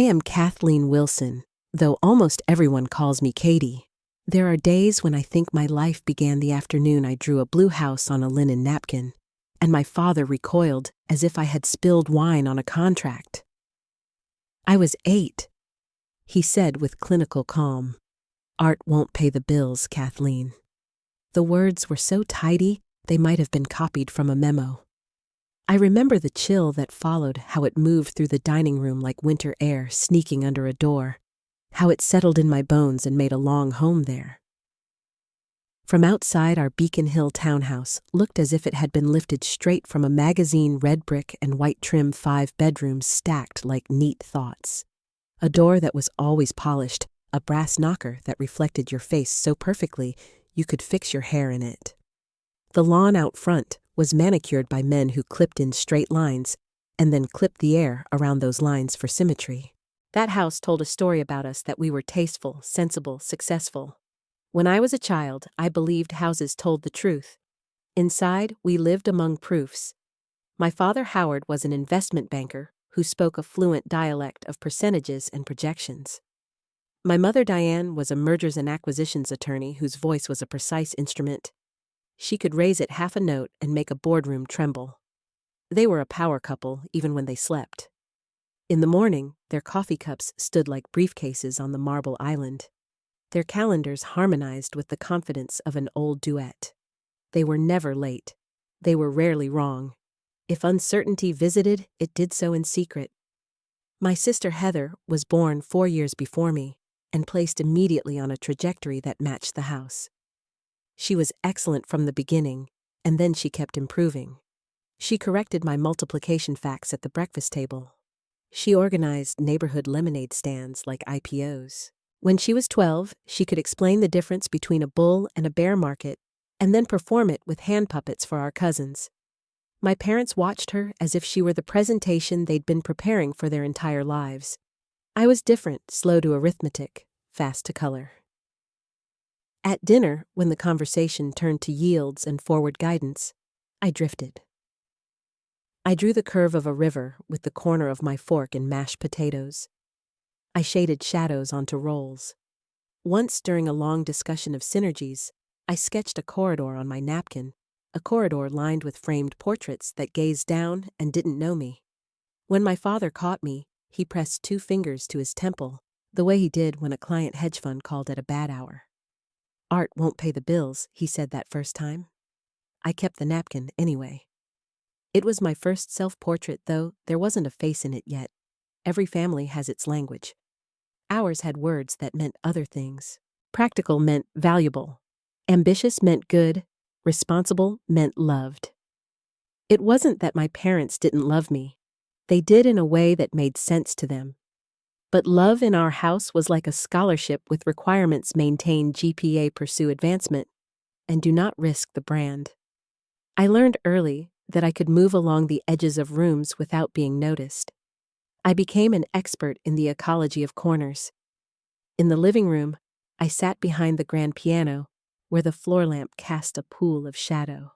am Kathleen Wilson, though almost everyone calls me Katie. There are days when I think my life began the afternoon I drew a blue house on a linen napkin, and my father recoiled as if I had spilled wine on a contract. I was 8, he said with clinical calm. Art won't pay the bills, Kathleen. The words were so tidy they might have been copied from a memo. I remember the chill that followed, how it moved through the dining room like winter air sneaking under a door, how it settled in my bones and made a long home there. From outside, our Beacon Hill townhouse looked as if it had been lifted straight from a magazine, red brick and white trim, 5 bedrooms stacked like neat thoughts. A door that was always polished, a brass knocker that reflected your face so perfectly you could fix your hair in it. The lawn out front was manicured by men who clipped in straight lines and then clipped the air around those lines for symmetry. That house told a story about us that we were tasteful, sensible, successful. When I was a child, I believed houses told the truth. Inside, we lived among proofs. My father, Howard, was an investment banker who spoke a fluent dialect of percentages and projections. My mother, Diane, was a mergers and acquisitions attorney whose voice was a precise instrument. She could raise it half a note and make a boardroom tremble. They were a power couple even when they slept. In the morning, their coffee cups stood like briefcases on the marble island. Their calendars harmonized with the confidence of an old duet. They were never late. They were rarely wrong. If uncertainty visited, it did so in secret. My sister Heather was born 4 years before me and placed immediately on a trajectory that matched the house. She was excellent from the beginning, and then she kept improving. She corrected my multiplication facts at the breakfast table. She organized neighborhood lemonade stands like IPOs. When she was 12, she could explain the difference between a bull and a bear market, and then perform it with hand puppets for our cousins. My parents watched her as if she were the presentation they'd been preparing for their entire lives. I was different, slow to arithmetic, fast to color. At dinner, when the conversation turned to yields and forward guidance, I drifted. I drew the curve of a river with the corner of my fork in mashed potatoes. I shaded shadows onto rolls. Once, during a long discussion of synergies, I sketched a corridor on my napkin, a corridor lined with framed portraits that gazed down and didn't know me. When my father caught me, he pressed 2 fingers to his temple, the way he did when a client hedge fund called at a bad hour. Art won't pay the bills, he said that first time. I kept the napkin anyway. It was my first self-portrait, though there wasn't a face in it yet. Every family has its language. Ours had words that meant other things. Practical meant valuable. Ambitious meant good. Responsible meant loved. It wasn't that my parents didn't love me. They did in a way that made sense to them. But love in our house was like a scholarship with requirements: maintain GPA, pursue advancement, and do not risk the brand. I learned early that I could move along the edges of rooms without being noticed. I became an expert in the ecology of corners. In the living room, I sat behind the grand piano, where the floor lamp cast a pool of shadow.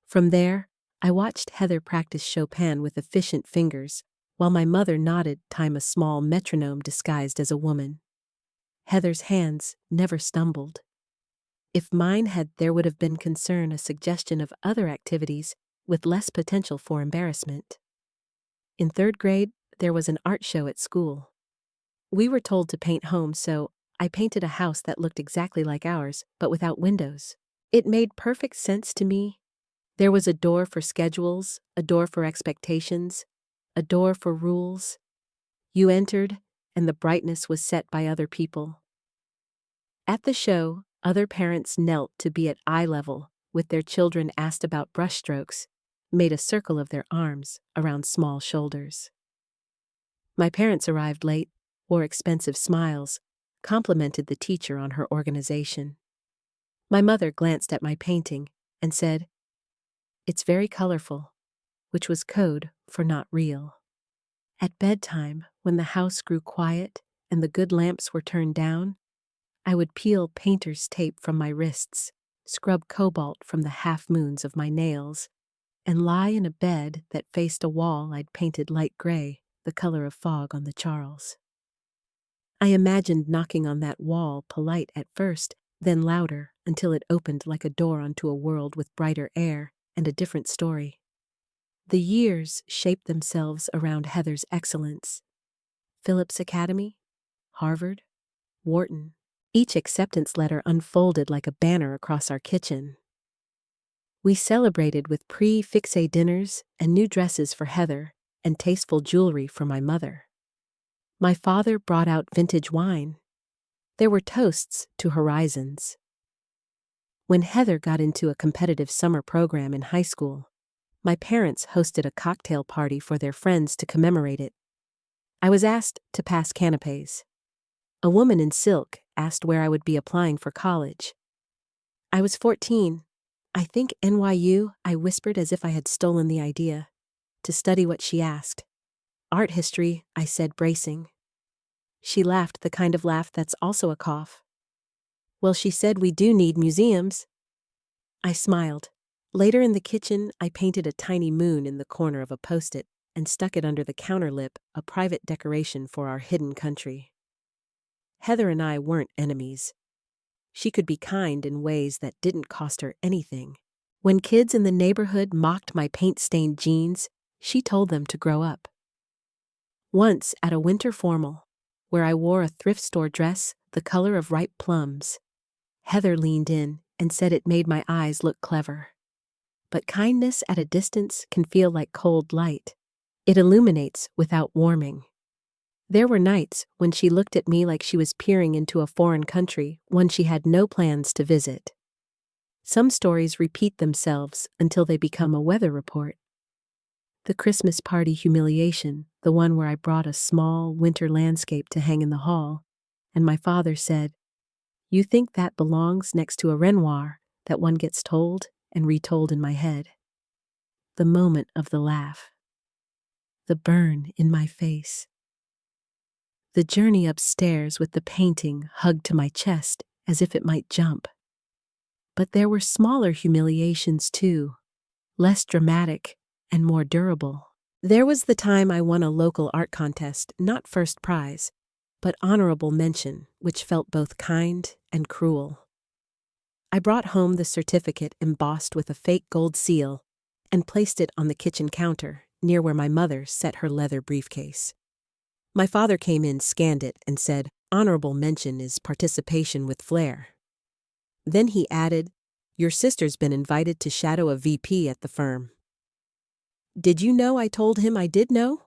From there, I watched Heather practice Chopin with efficient fingers, while my mother nodded time a small metronome disguised as a woman. Heather's hands never stumbled. If mine had, there would have been concern, a suggestion of other activities with less potential for embarrassment. In 3rd grade, there was an art show at school. We were told to paint homes, so I painted a house that looked exactly like ours, but without windows. It made perfect sense to me. There was a door for schedules, a door for expectations, a door for rules. You entered, and the brightness was set by other people. At the show, other parents knelt to be at eye level with their children, asked about brushstrokes, made a circle of their arms around small shoulders. My parents arrived late, wore expensive smiles, complimented the teacher on her organization. My mother glanced at my painting and said, "It's very colorful," which was code for not real. At bedtime, when the house grew quiet and the good lamps were turned down, I would peel painter's tape from my wrists, scrub cobalt from the half-moons of my nails, and lie in a bed that faced a wall I'd painted light gray the color of fog on the Charles. I imagined knocking on that wall, polite at first, then louder, until it opened like a door onto a world with brighter air and a different story. The years shaped themselves around Heather's excellence. Phillips Academy, Harvard, Wharton. Each acceptance letter unfolded like a banner across our kitchen. We celebrated with pre-fixé dinners and new dresses for Heather and tasteful jewelry for my mother. My father brought out vintage wine. There were toasts to horizons. When Heather got into a competitive summer program in high school, my parents hosted a cocktail party for their friends to commemorate it. I was asked to pass canapés. A woman in silk asked where I would be applying for college. I was 14. I think NYU, I whispered as if I had stolen the idea. To study what she asked. Art history, I said, bracing. She laughed, the kind of laugh that's also a cough. Well, she said we do need museums. I smiled. Later in the kitchen, I painted a tiny moon in the corner of a Post-it and stuck it under the counter lip, a private decoration for our hidden country. Heather and I weren't enemies. She could be kind in ways that didn't cost her anything. When kids in the neighborhood mocked my paint-stained jeans, she told them to grow up. Once, at a winter formal, where I wore a thrift store dress the color of ripe plums, Heather leaned in and said it made my eyes look clever. But kindness at a distance can feel like cold light. It illuminates without warming. There were nights when she looked at me like she was peering into a foreign country, one she had no plans to visit. Some stories repeat themselves until they become a weather report. The Christmas party humiliation, the one where I brought a small winter landscape to hang in the hall, and my father said, "You think that belongs next to a Renoir that one gets told and retold in my head." The moment of the laugh. The burn in my face. The journey upstairs with the painting hugged to my chest as if it might jump. But there were smaller humiliations too, less dramatic and more durable. There was the time I won a local art contest, not first prize, but honorable mention, which felt both kind and cruel. I brought home the certificate embossed with a fake gold seal and placed it on the kitchen counter, near where my mother set her leather briefcase. My father came in, scanned it, and said, "Honorable mention is participation with flair." Then he added, "Your sister's been invited to shadow a VP at the firm." Did you know I told him I did know?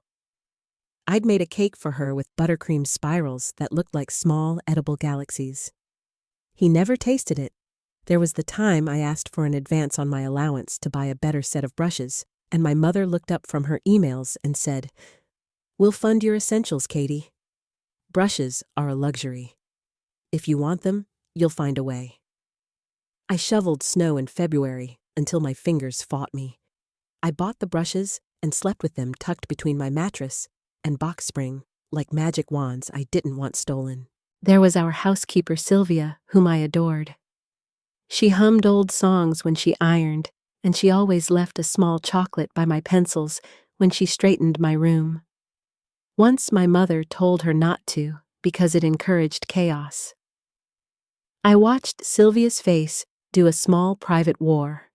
I'd made a cake for her with buttercream spirals that looked like small, edible galaxies. He never tasted it. There was the time I asked for an advance on my allowance to buy a better set of brushes, and my mother looked up from her emails and said, "We'll fund your essentials, Katie. Brushes are a luxury. If you want them, you'll find a way." I shoveled snow in February until my fingers fought me. I bought the brushes and slept with them tucked between my mattress and box spring, like magic wands I didn't want stolen. There was our housekeeper Sylvia, whom I adored. She hummed old songs when she ironed, and she always left a small chocolate by my pencils when she straightened my room. Once my mother told her not to because it encouraged chaos. I watched Sylvia's face do a small private war.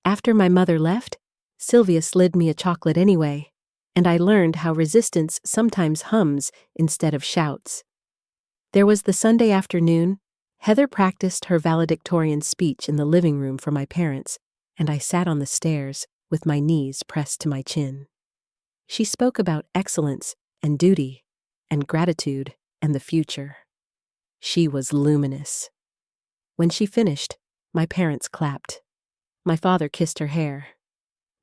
After my mother left, Sylvia slid me a chocolate anyway, and I learned how resistance sometimes hums instead of shouts. There was the Sunday afternoon. Heather practiced her valedictorian speech in the living room for my parents, and I sat on the stairs with my knees pressed to my chin. She spoke about excellence and duty and gratitude and the future. She was luminous. When she finished, my parents clapped. My father kissed her hair.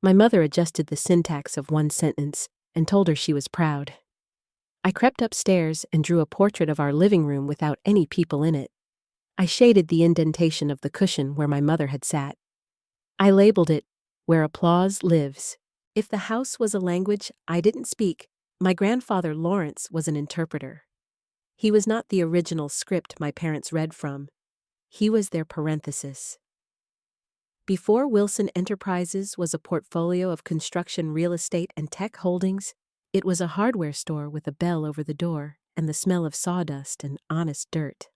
My mother adjusted the syntax of one sentence and told her she was proud. I crept upstairs and drew a portrait of our living room without any people in it. I shaded the indentation of the cushion where my mother had sat. I labeled it, "Where Applause Lives." If the house was a language I didn't speak, my grandfather Lawrence was an interpreter. He was not the original script my parents read from. He was their parenthesis. Before Wilson Enterprises was a portfolio of construction real estate and tech holdings, It was a hardware store with a bell over the door and the smell of sawdust and honest dirt.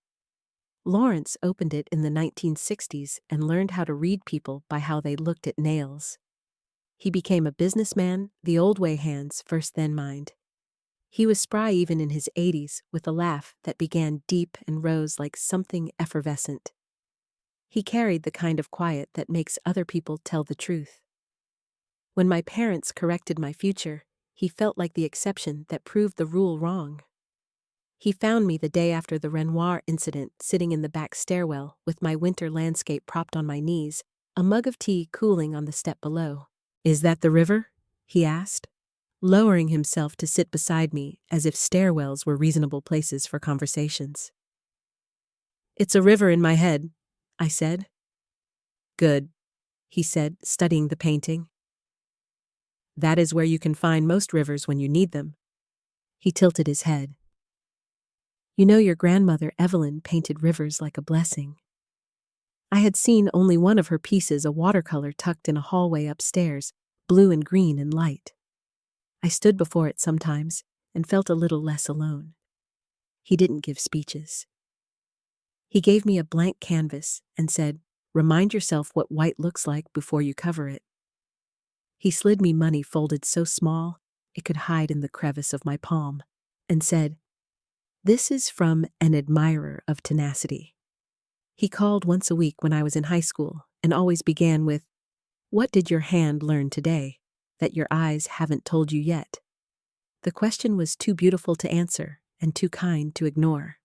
Lawrence opened it in the 1960s and learned how to read people by how they looked at nails. He became a businessman, the old way hands first then mind. He was spry even in his 80s, with a laugh that began deep and rose like something effervescent. He carried the kind of quiet that makes other people tell the truth. When my parents corrected my future, he felt like the exception that proved the rule wrong. He found me the day after the Renoir incident sitting in the back stairwell with my winter landscape propped on my knees, a mug of tea cooling on the step below. "Is that the river?" he asked, lowering himself to sit beside me as if stairwells were reasonable places for conversations. "It's a river in my head," I said. "Good," he said, studying the painting. "That is where you can find most rivers when you need them." He tilted his head. "You know, your grandmother Evelyn painted rivers like a blessing." I had seen only one of her pieces, a watercolor tucked in a hallway upstairs, blue and green and light. I stood before it sometimes and felt a little less alone. He didn't give speeches. He gave me a blank canvas and said, "Remind yourself what white looks like before you cover it." He slid me money folded so small it could hide in the crevice of my palm, and said, "This is from an admirer of tenacity." He called once a week when I was in high school and always began with, "What did your hand learn today that your eyes haven't told you yet?" The question was too beautiful to answer and too kind to ignore.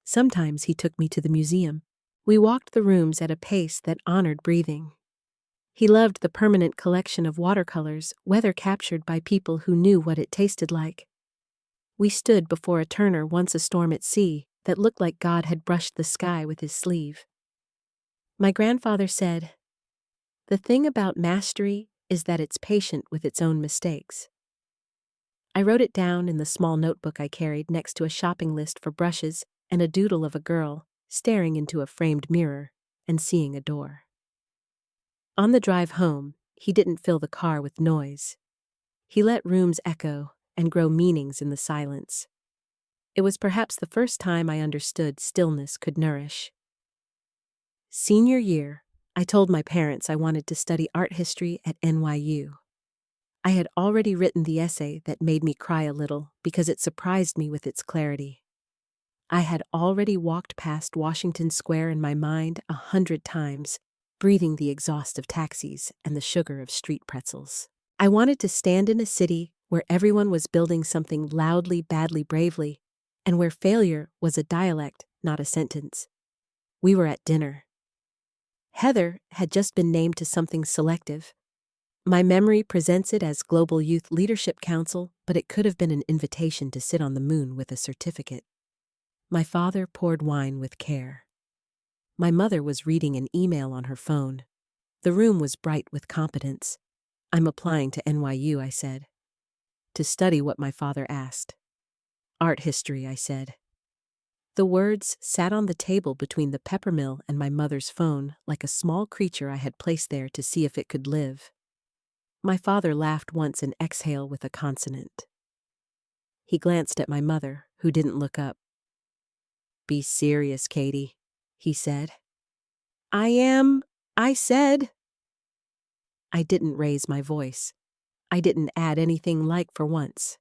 Sometimes he took me to the museum. We walked the rooms at a pace that honored breathing. He loved the permanent collection of watercolors, weather captured by people who knew what it tasted like. We stood before a Turner Once a Storm at Sea that looked like God had brushed the sky with his sleeve. My grandfather said, "The thing about mastery is that it's patient with its own mistakes." I wrote it down in the small notebook I carried next to a shopping list for brushes and a doodle of a girl staring into a framed mirror and seeing a door. On the drive home, he didn't fill the car with noise. He let rooms echo and grow meanings in the silence. It was perhaps the first time I understood stillness could nourish. Senior year, I told my parents I wanted to study art history at NYU. I had already written the essay that made me cry a little because it surprised me with its clarity. I had already walked past Washington Square in my mind 100 times, breathing the exhaust of taxis and the sugar of street pretzels. I wanted to stand in a city where everyone was building something loudly, badly, bravely, and where failure was a dialect, not a sentence. We were at dinner. Heather had just been named to something selective. My memory presents it as Global Youth Leadership Council, but it could have been an invitation to sit on the moon with a certificate. My father poured wine with care. My mother was reading an email on her phone. The room was bright with competence. "I'm applying to NYU," I said. "To study what my father asked." "Art history," I said. The words sat on the table between the peppermill and my mother's phone like a small creature I had placed there to see if it could live. My father laughed once and exhaled with a consonant. He glanced at my mother, who didn't look up. "Be serious, Katie," he said. "I am," I said. I didn't raise my voice. I didn't add anything like for once.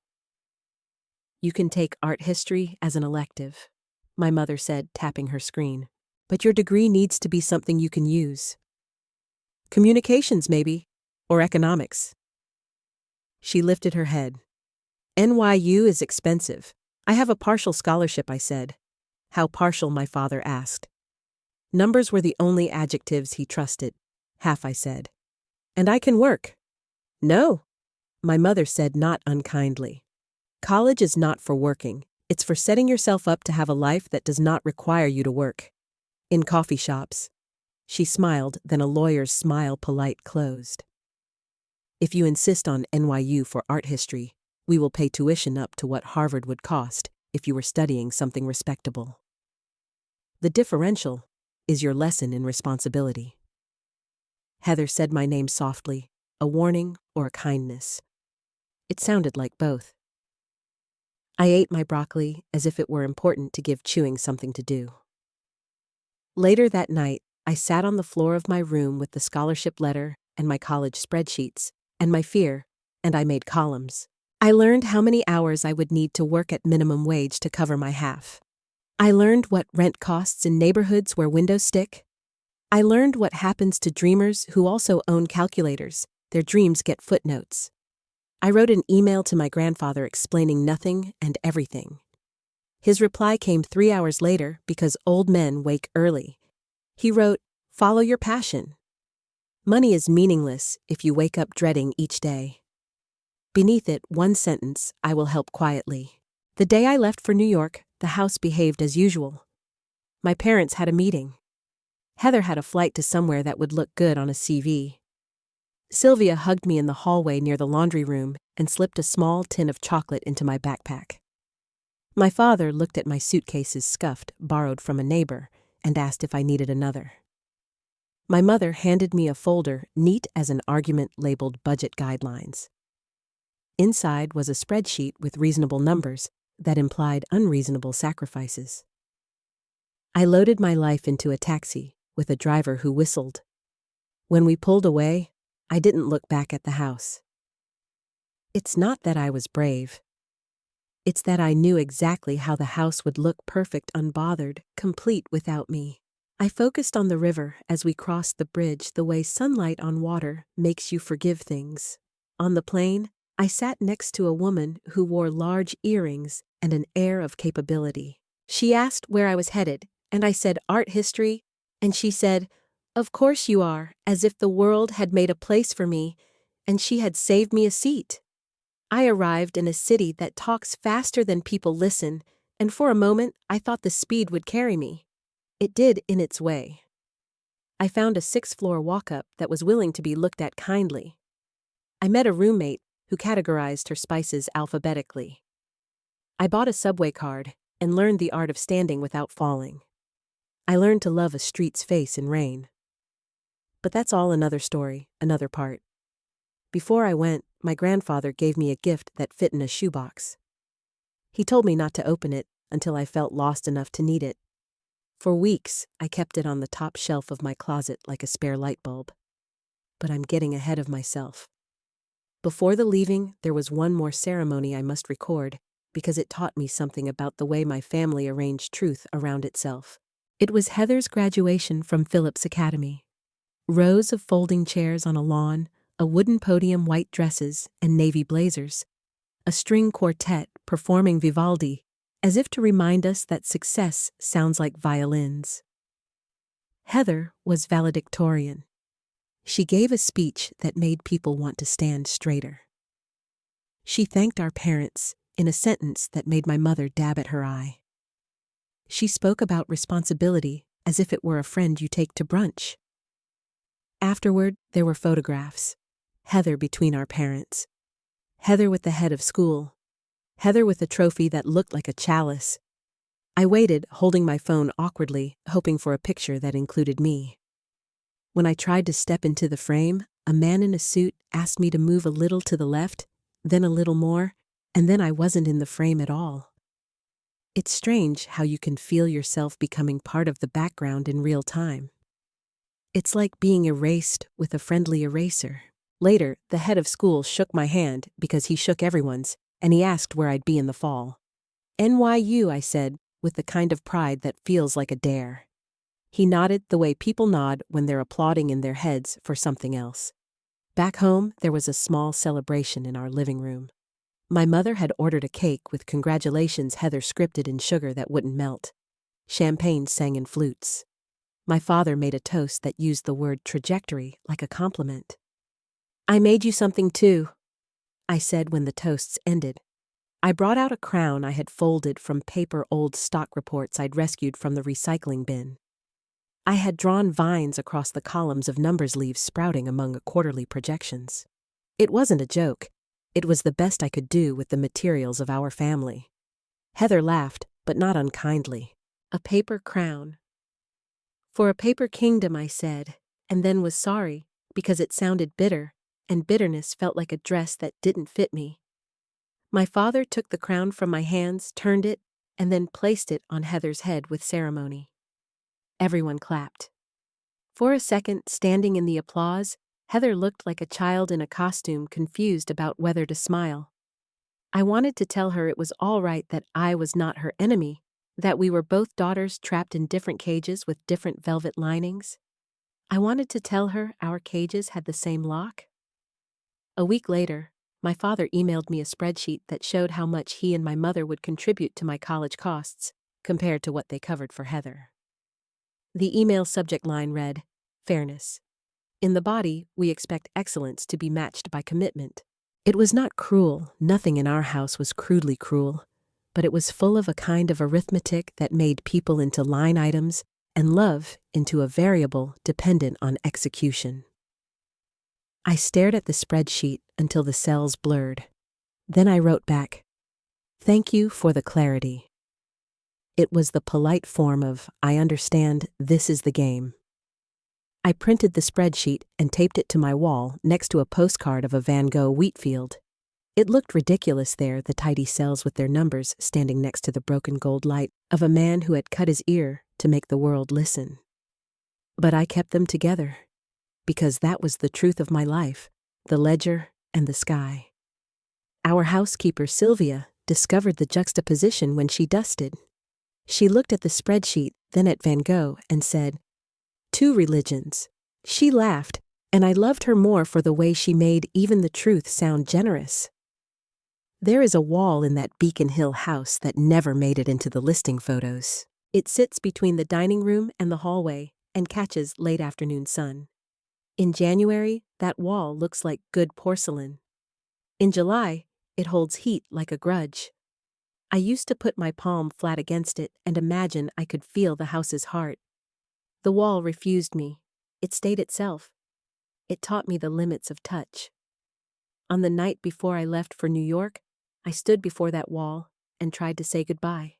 "You can take art history as an elective," my mother said, tapping her screen. "But your degree needs to be something you can use. Communications, maybe, or economics." She lifted her head. "NYU is expensive. I have a partial scholarship," I said. "How partial?" my father asked. Numbers were the only adjectives he trusted. "Half," I said. "And I can work." "No," my mother said, not unkindly. "College is not for working. It's for setting yourself up to have a life that does not require you to work. In coffee shops." She smiled, then a lawyer's smile polite closed. "If you insist on NYU for art history, we will pay tuition up to what Harvard would cost if you were studying something respectable. The differential is your lesson in responsibility." Heather said my name softly, a warning or a kindness. It sounded like both. I ate my broccoli as if it were important to give chewing something to do. Later that night, I sat on the floor of my room with the scholarship letter and my college spreadsheets, and my fear, and I made columns. I learned how many hours I would need to work at minimum wage to cover my half. I learned what rent costs in neighborhoods where windows stick. I learned what happens to dreamers who also own calculators. Their dreams get footnotes. I wrote an email to my grandfather explaining nothing and everything. His reply came 3 hours later because old men wake early. He wrote, "Follow your passion. Money is meaningless if you wake up dreading each day." Beneath it, one sentence, "I will help quietly." The day I left for New York, the house behaved as usual. My parents had a meeting. Heather had a flight to somewhere that would look good on a CV. Sylvia hugged me in the hallway near the laundry room and slipped a small tin of chocolate into my backpack. My father looked at my suitcases scuffed, borrowed from a neighbor, and asked if I needed another. My mother handed me a folder neat as an argument labeled budget guidelines. Inside was a spreadsheet with reasonable numbers that implied unreasonable sacrifices. I loaded my life into a taxi with a driver who whistled. When we pulled away, I didn't look back at the house. It's not that I was brave. It's that I knew exactly how the house would look perfect unbothered, complete without me. I focused on the river as we crossed the bridge the way sunlight on water makes you forgive things. On the plane, I sat next to a woman who wore large earrings and an air of capability. She asked where I was headed, and I said art history, and she said, "Of course you are," as if the world had made a place for me, and she had saved me a seat. I arrived in a city that talks faster than people listen, and for a moment I thought the speed would carry me. It did in its way. I found a 6th-floor walk-up that was willing to be looked at kindly. I met a roommate who categorized her spices alphabetically. I bought a subway card and learned the art of standing without falling. I learned to love a street's face in rain. But that's all another story, another part. Before I went, my grandfather gave me a gift that fit in a shoebox. He told me not to open it until I felt lost enough to need it. For weeks, I kept it on the top shelf of my closet like a spare light bulb. But I'm getting ahead of myself. Before the leaving, there was one more ceremony I must record, because it taught me something about the way my family arranged truth around itself. It was Heather's graduation from Phillips Academy. Rows of folding chairs on a lawn, a wooden podium, white dresses, and navy blazers. A string quartet performing Vivaldi, as if to remind us that success sounds like violins. Heather was valedictorian. She gave a speech that made people want to stand straighter. She thanked our parents in a sentence that made my mother dab at her eye. She spoke about responsibility as if it were a friend you take to brunch. Afterward, there were photographs. Heather between our parents. Heather with the head of school. Heather with a trophy that looked like a chalice. I waited, holding my phone awkwardly, hoping for a picture that included me. When I tried to step into the frame, a man in a suit asked me to move a little to the left, then a little more, and then I wasn't in the frame at all. It's strange how you can feel yourself becoming part of the background in real time. It's like being erased with a friendly eraser. Later, the head of school shook my hand because he shook everyone's, and he asked where I'd be in the fall. NYU, I said, with the kind of pride that feels like a dare. He nodded the way people nod when they're applauding in their heads for something else. Back home, there was a small celebration in our living room. My mother had ordered a cake with "Congratulations, Heather" scripted in sugar that wouldn't melt. Champagne sang in flutes. My father made a toast that used the word trajectory like a compliment. "I made you something too," I said when the toasts ended. I brought out a crown I had folded from paper old stock reports I'd rescued from the recycling bin. I had drawn vines across the columns of numbers leaves sprouting among quarterly projections. It wasn't a joke. It was the best I could do with the materials of our family. Heather laughed, but not unkindly. "A paper crown." "For a paper kingdom," I said, and then was sorry, because it sounded bitter, and bitterness felt like a dress that didn't fit me. My father took the crown from my hands, turned it, and then placed it on Heather's head with ceremony. Everyone clapped. For a second, standing in the applause, Heather looked like a child in a costume, confused about whether to smile. I wanted to tell her it was all right, that I was not her enemy, that we were both daughters trapped in different cages with different velvet linings. I wanted to tell her our cages had the same lock. A week later, my father emailed me a spreadsheet that showed how much he and my mother would contribute to my college costs, compared to what they covered for Heather. The email subject line read, "Fairness. In the body, we expect excellence to be matched by commitment." It was not cruel, nothing in our house was crudely cruel, but it was full of a kind of arithmetic that made people into line items and love into a variable dependent on execution. I stared at the spreadsheet until the cells blurred. Then I wrote back, "Thank you for the clarity." It was the polite form of, "I understand, this is the game." I printed the spreadsheet and taped it to my wall next to a postcard of a Van Gogh wheat field. It looked ridiculous there, the tidy cells with their numbers standing next to the broken gold light of a man who had cut his ear to make the world listen. But I kept them together, because that was the truth of my life, the ledger and the sky. Our housekeeper, Sylvia, discovered the juxtaposition when she dusted. She looked at the spreadsheet, then at Van Gogh, and said, "Two religions." She laughed, and I loved her more for the way she made even the truth sound generous. There is a wall in that Beacon Hill house that never made it into the listing photos. It sits between the dining room and the hallway and catches late afternoon sun. In January, that wall looks like good porcelain. In July, it holds heat like a grudge. I used to put my palm flat against it and imagine I could feel the house's heart. The wall refused me. It stayed itself. It taught me the limits of touch. On the night before I left for New York, I stood before that wall and tried to say goodbye.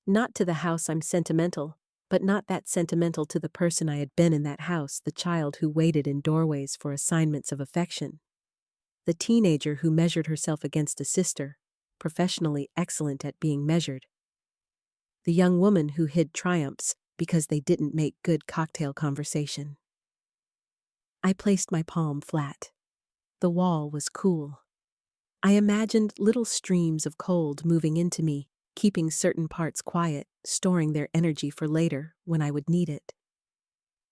Not to the house I'm sentimental, but not that sentimental to the person I had been in that house, the child who waited in doorways for assignments of affection. The teenager who measured herself against a sister, professionally excellent at being measured. The young woman who hid triumphs because they didn't make good cocktail conversation. I placed my palm flat. The wall was cool. I imagined little streams of cold moving into me, keeping certain parts quiet, storing their energy for later when I would need it.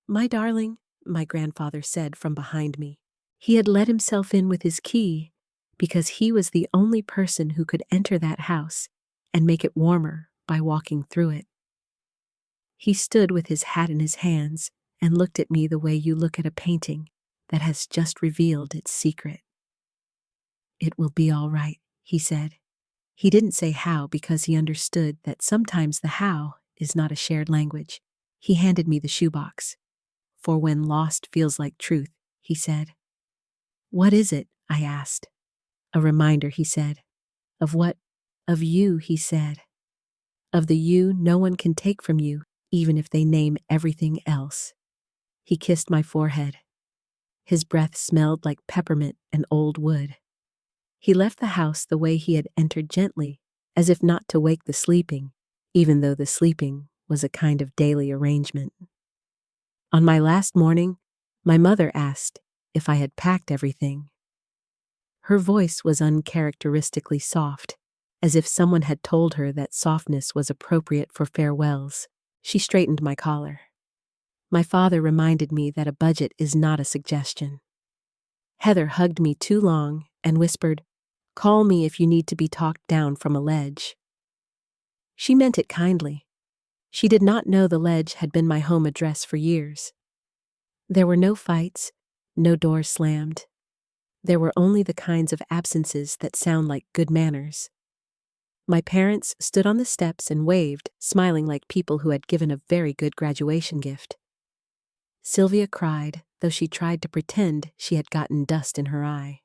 "My darling," my grandfather said from behind me. He had let himself in with his key because he was the only person who could enter that house and make it warmer by walking through it. He stood with his hat in his hands and looked at me the way you look at a painting that has just revealed its secret. "It will be all right," he said. He didn't say how because he understood that sometimes the how is not a shared language. He handed me the shoebox. "For when lost feels like truth," he said. "What is it?" I asked. "A reminder," he said. "Of what?" "Of you," he said. "Of the you no one can take from you, even if they name everything else." He kissed my forehead. His breath smelled like peppermint and old wood. He left the house the way he had entered, gently, as if not to wake the sleeping, even though the sleeping was a kind of daily arrangement. On my last morning, my mother asked if I had packed everything. Her voice was uncharacteristically soft, as if someone had told her that softness was appropriate for farewells. She straightened my collar. My father reminded me that a budget is not a suggestion. Heather hugged me too long and whispered, "Call me if you need to be talked down from a ledge." She meant it kindly. She did not know the ledge had been my home address for years. There were no fights, no doors slammed. There were only the kinds of absences that sound like good manners. My parents stood on the steps and waved, smiling like people who had given a very good graduation gift. Sylvia cried, though she tried to pretend she had gotten dust in her eye.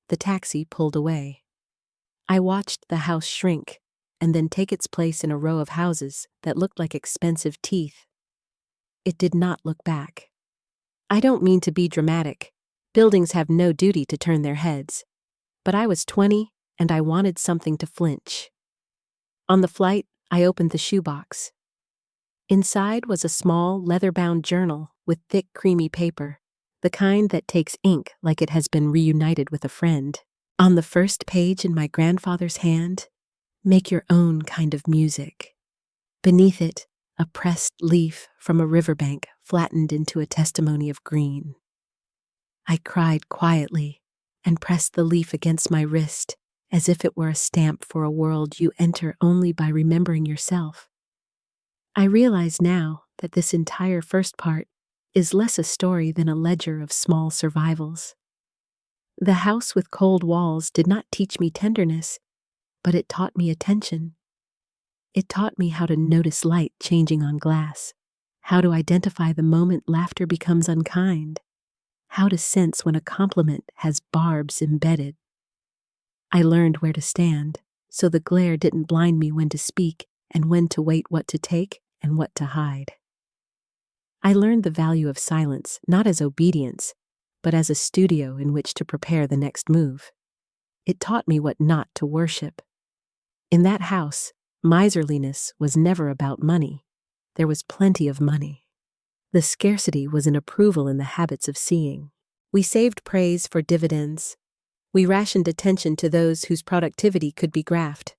The taxi pulled away. I watched the house shrink and then take its place in a row of houses that looked like expensive teeth. It did not look back. I don't mean to be dramatic. Buildings have no duty to turn their heads. But I was 20, and I wanted something to flinch. On the flight, I opened the shoebox. Inside was a small, leather-bound journal with thick, creamy paper, the kind that takes ink like it has been reunited with a friend. On the first page in my grandfather's hand, "Make your own kind of music." Beneath it, a pressed leaf from a riverbank flattened into a testimony of green. I cried quietly and pressed the leaf against my wrist as if it were a stamp for a world you enter only by remembering yourself. I realize now that this entire first part is less a story than a ledger of small survivals. The house with cold walls did not teach me tenderness, but it taught me attention. It taught me how to notice light changing on glass, how to identify the moment laughter becomes unkind, how to sense when a compliment has barbs embedded. I learned where to stand, so the glare didn't blind me when to speak and when to wait, what to take and what to hide. I learned the value of silence not as obedience, but as a studio in which to prepare the next move. It taught me what not to worship. In that house, miserliness was never about money. There was plenty of money. The scarcity was an approval in the habits of seeing. We saved praise for dividends. We rationed attention to those whose productivity could be graphed.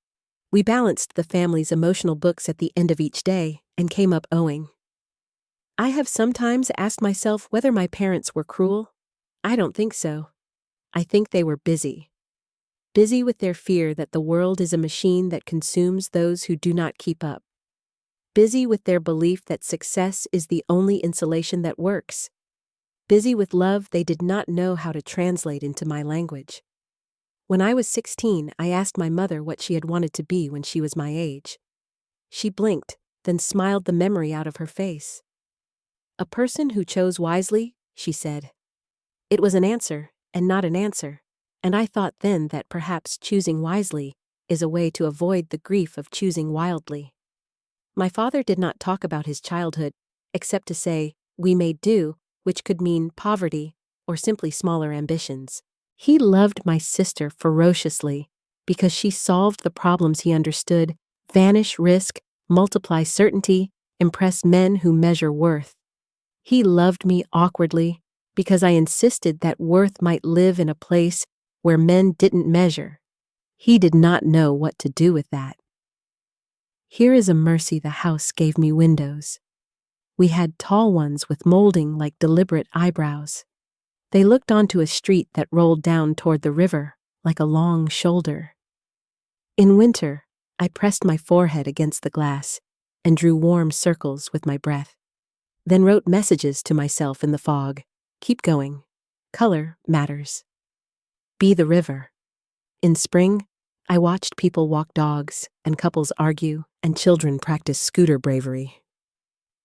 We balanced the family's emotional books at the end of each day and came up owing. I have sometimes asked myself whether my parents were cruel. I don't think so. I think they were busy. Busy with their fear that the world is a machine that consumes those who do not keep up. Busy with their belief that success is the only insulation that works. Busy with love they did not know how to translate into my language. When I was 16, I asked my mother what she had wanted to be when she was my age. She blinked, then smiled the memory out of her face. "A person who chose wisely," she said. It was an answer, and not an answer, and I thought then that perhaps choosing wisely is a way to avoid the grief of choosing wildly. My father did not talk about his childhood, except to say, "We made do," which could mean poverty or simply smaller ambitions. He loved my sister ferociously because she solved the problems he understood, vanish risk, multiply certainty, impress men who measure worth. He loved me awkwardly because I insisted that worth might live in a place where men didn't measure. He did not know what to do with that. Here is a mercy the house gave me windows. We had tall ones with molding like deliberate eyebrows. They looked onto a street that rolled down toward the river like a long shoulder. In winter, I pressed my forehead against the glass and drew warm circles with my breath, then wrote messages to myself in the fog. Keep going. Color matters. Be the river. In spring, I watched people walk dogs and couples argue and children practice scooter bravery.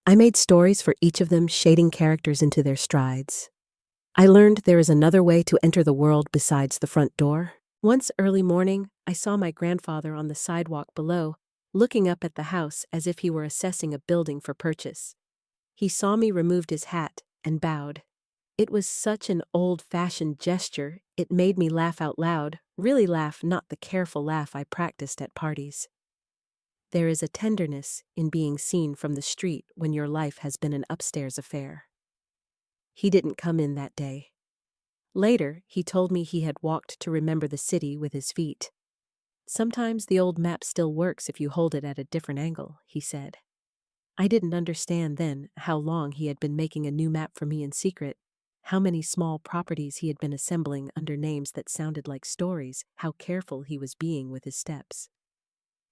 I made stories for each of them, shading characters into their strides. I learned there is another way to enter the world besides the front door. Once early morning, I saw my grandfather on the sidewalk below, looking up at the house as if he were assessing a building for purchase. He saw me, removed his hat, and bowed. It was such an old-fashioned gesture, it made me laugh out loud, really laugh, not the careful laugh I practiced at parties. There is a tenderness in being seen from the street when your life has been an upstairs affair. He didn't come in that day. Later, he told me he had walked to remember the city with his feet. Sometimes the old map still works if you hold it at a different angle, he said. I didn't understand then how long he had been making a new map for me in secret, how many small properties he had been assembling under names that sounded like stories, how careful he was being with his steps.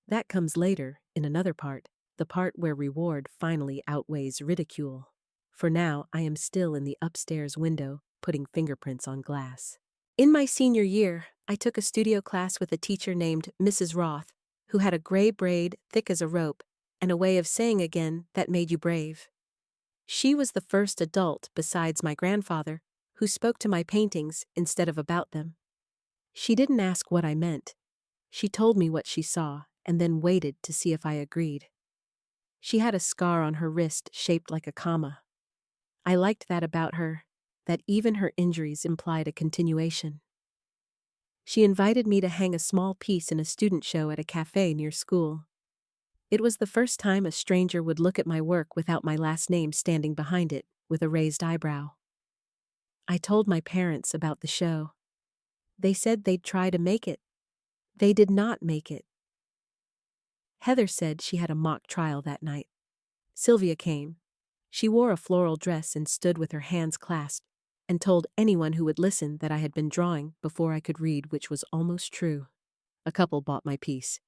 That comes later, in another part, the part where reward finally outweighs ridicule. For now, I am still in the upstairs window, putting fingerprints on glass. In my senior year, I took a studio class with a teacher named Mrs. Roth, who had a gray braid thick as a rope, and a way of saying again that made you brave. She was the first adult besides my grandfather who spoke to my paintings instead of about them. She didn't ask what I meant. She told me what she saw and then waited to see if I agreed. She had a scar on her wrist shaped like a comma. I liked that about her, that even her injuries implied a continuation. She invited me to hang a small piece in a student show at a cafe near school. It was the first time a stranger would look at my work without my last name standing behind it, with a raised eyebrow. I told my parents about the show. They said they'd try to make it. They did not make it. Heather said she had a mock trial that night. Sylvia came. She wore a floral dress and stood with her hands clasped, and told anyone who would listen that I had been drawing before I could read, which was almost true. A couple bought my piece.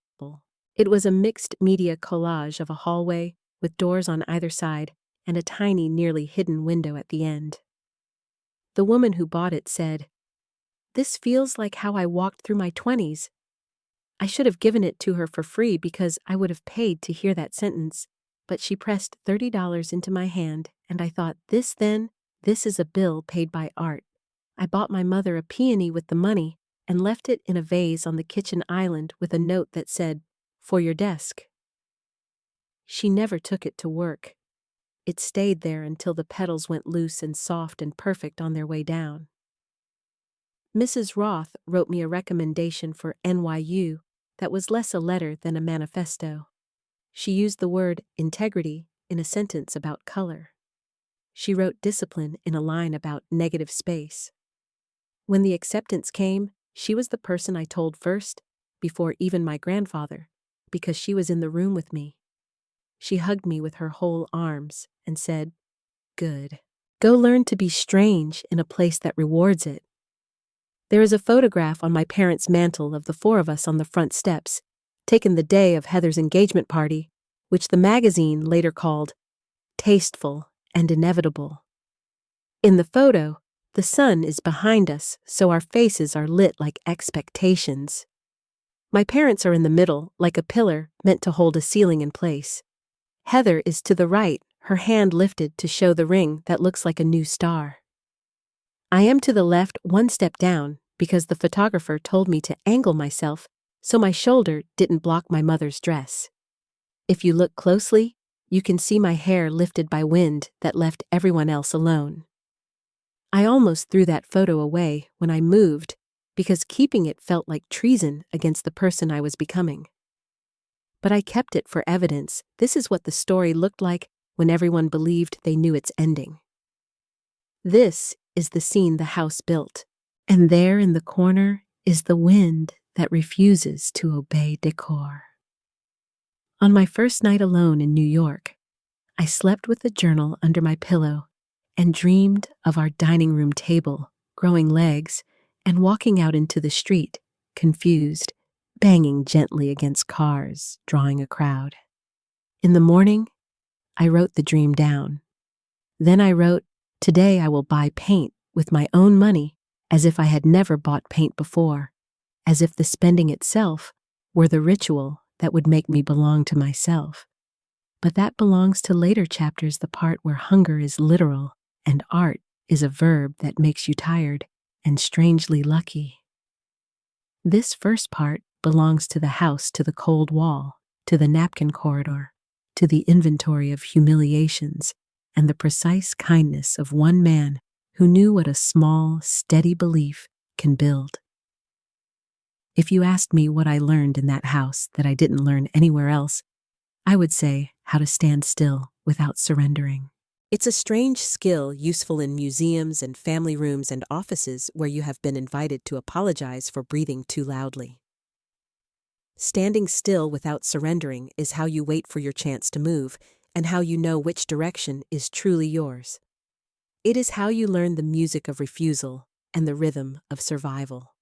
It was a mixed media collage of a hallway with doors on either side and a tiny, nearly hidden window at the end. The woman who bought it said, "This feels like how I walked through my 20s. I should have given it to her for free because I would have paid to hear that sentence, but she pressed $30 into my hand, and I thought, this is a bill paid by art. I bought my mother a peony with the money and left it in a vase on the kitchen island with a note that said, 'For your desk.' She never took it to work. It stayed there until the petals went loose and soft and perfect on their way down. Mrs. Roth wrote me a recommendation for NYU that was less a letter than a manifesto. She used the word integrity in a sentence about color. She wrote discipline in a line about negative space. When the acceptance came, she was the person I told first, before even my grandfather, because she was in the room with me. She hugged me with her whole arms and said, "Good. Go learn to be strange in a place that rewards it." There is a photograph on my parents' mantle of the four of us on the front steps, taken the day of Heather's engagement party, which the magazine later called tasteful and inevitable. In the photo, the sun is behind us, so our faces are lit like expectations. My parents are in the middle, like a pillar meant to hold a ceiling in place. Heather is to the right, her hand lifted to show the ring that looks like a new star. I am to the left, one step down, because the photographer told me to angle myself so my shoulder didn't block my mother's dress. If you look closely, you can see my hair lifted by wind that left everyone else alone. I almost threw that photo away when I moved because keeping it felt like treason against the person I was becoming. But I kept it for evidence. This is what the story looked like when everyone believed they knew its ending. This is the scene the house built, and there in the corner is the wind that refuses to obey decor. On my first night alone in New York, I slept with a journal under my pillow and dreamed of our dining room table, growing legs, and walking out into the street, confused, banging gently against cars, drawing a crowd. In the morning, I wrote the dream down. Then I wrote, "Today I will buy paint with my own money," as if I had never bought paint before, as if the spending itself were the ritual that would make me belong to myself. But that belongs to later chapters, the part where hunger is literal and art is a verb that makes you tired and strangely lucky. This first part belongs to the house, to the cold wall, to the napkin corridor, to the inventory of humiliations, and the precise kindness of one man who knew what a small, steady belief can build. If you asked me what I learned in that house that I didn't learn anywhere else, I would say how to stand still without surrendering. It's a strange skill useful in museums and family rooms and offices where you have been invited to apologize for breathing too loudly. Standing still without surrendering is how you wait for your chance to move and how you know which direction is truly yours. It is how you learn the music of refusal and the rhythm of survival.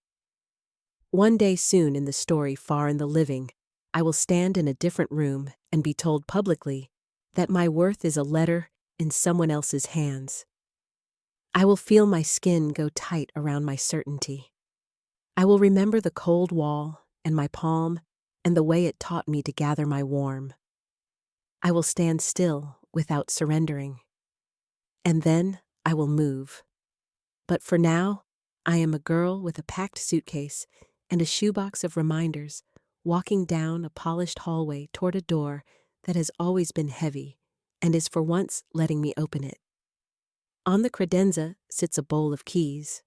One day soon in the story Far in the Living, I will stand in a different room and be told publicly that my worth is a letter in someone else's hands. I will feel my skin go tight around my certainty. I will remember the cold wall and my palm and the way it taught me to gather my warmth. I will stand still without surrendering. And then I will move. But for now, I am a girl with a packed suitcase and a shoebox of reminders, walking down a polished hallway toward a door that has always been heavy and is for once letting me open it. On the credenza sits a bowl of keys.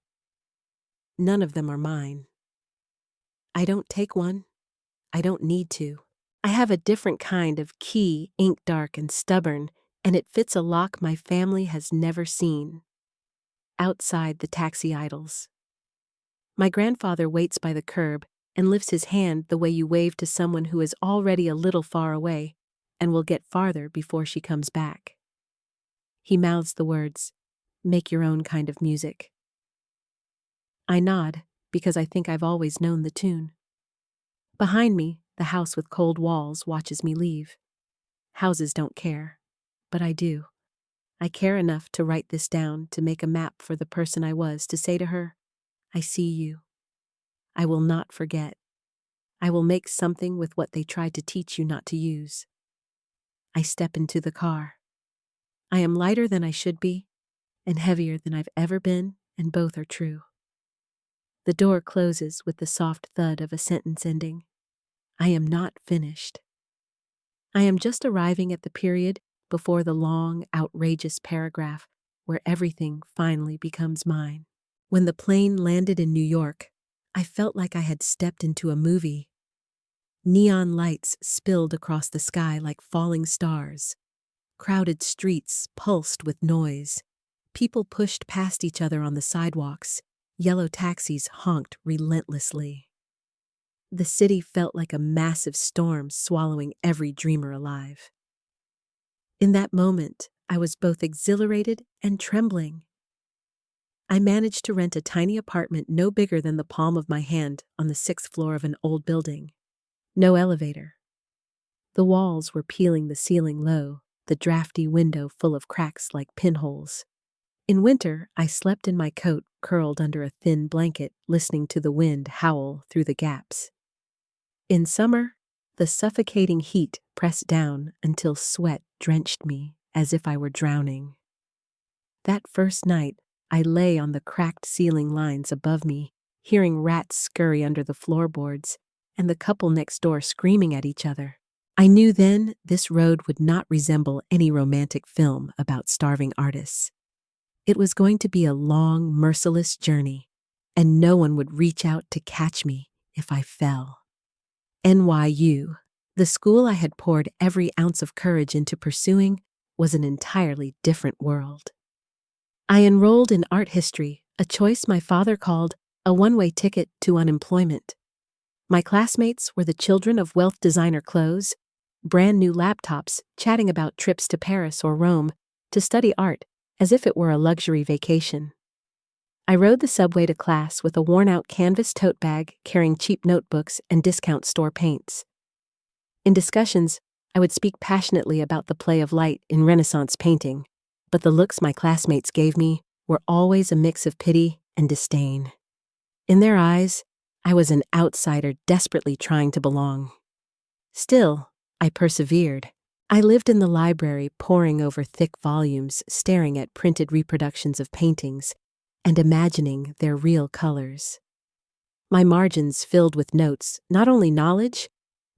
None of them are mine. I don't take one. I don't need to. I have a different kind of key, ink dark and stubborn, and it fits a lock my family has never seen. Outside the taxi idles. My grandfather waits by the curb and lifts his hand the way you wave to someone who is already a little far away and will get farther before she comes back. He mouths the words, "Make your own kind of music." I nod because I think I've always known the tune. Behind me, the house with cold walls watches me leave. Houses don't care, but I do. I care enough to write this down, to make a map for the person I was, to say to her, "I see you. I will not forget. I will make something with what they tried to teach you not to use." I step into the car. I am lighter than I should be, and heavier than I've ever been, and both are true. The door closes with the soft thud of a sentence ending. I am not finished. I am just arriving at the period before the long, outrageous paragraph where everything finally becomes mine. When the plane landed in New York, I felt like I had stepped into a movie. Neon lights spilled across the sky like falling stars. Crowded streets pulsed with noise. People pushed past each other on the sidewalks. Yellow taxis honked relentlessly. The city felt like a massive storm swallowing every dreamer alive. In that moment, I was both exhilarated and trembling. I managed to rent a tiny apartment no bigger than the palm of my hand on the 6th floor of an old building. No elevator. The walls were peeling the ceiling low, the drafty window full of cracks like pinholes. In winter, I slept in my coat, curled under a thin blanket, listening to the wind howl through the gaps. In summer, the suffocating heat pressed down until sweat drenched me as if I were drowning. That first night, I lay on the cracked ceiling lines above me, hearing rats scurry under the floorboards and the couple next door screaming at each other. I knew then this road would not resemble any romantic film about starving artists. It was going to be a long, merciless journey, and no one would reach out to catch me if I fell. NYU, the school I had poured every ounce of courage into pursuing, was an entirely different world. I enrolled in art history, a choice my father called a one-way ticket to unemployment. My classmates were the children of wealth designer clothes, brand new laptops, chatting about trips to Paris or Rome to study art as if it were a luxury vacation. I rode the subway to class with a worn-out canvas tote bag carrying cheap notebooks and discount store paints. In discussions, I would speak passionately about the play of light in Renaissance painting, but the looks my classmates gave me were always a mix of pity and disdain. In their eyes, I was an outsider desperately trying to belong. Still, I persevered. I lived in the library, poring over thick volumes, staring at printed reproductions of paintings, and imagining their real colors. My margins filled with notes, not only knowledge,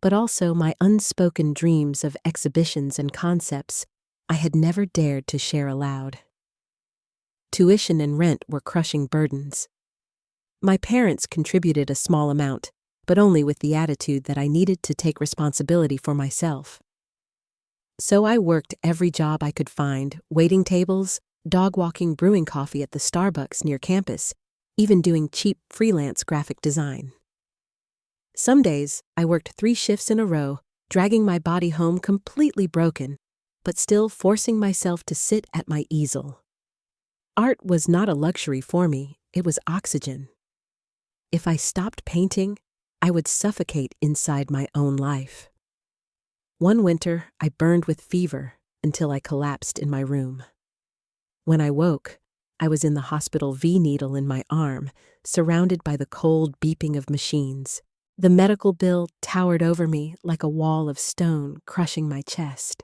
but also my unspoken dreams of exhibitions and concepts I had never dared to share aloud. Tuition and rent were crushing burdens. My parents contributed a small amount, but only with the attitude that I needed to take responsibility for myself. So I worked every job I could find, waiting tables, dog walking, brewing coffee at the Starbucks near campus, even doing cheap freelance graphic design. Some days, I worked 3 shifts in a row, dragging my body home completely broken, but still forcing myself to sit at my easel. Art was not a luxury for me, it was oxygen. If I stopped painting, I would suffocate inside my own life. One winter, I burned with fever until I collapsed in my room. When I woke, I was in the hospital V-needle in my arm, surrounded by the cold beeping of machines. The medical bill towered over me like a wall of stone crushing my chest.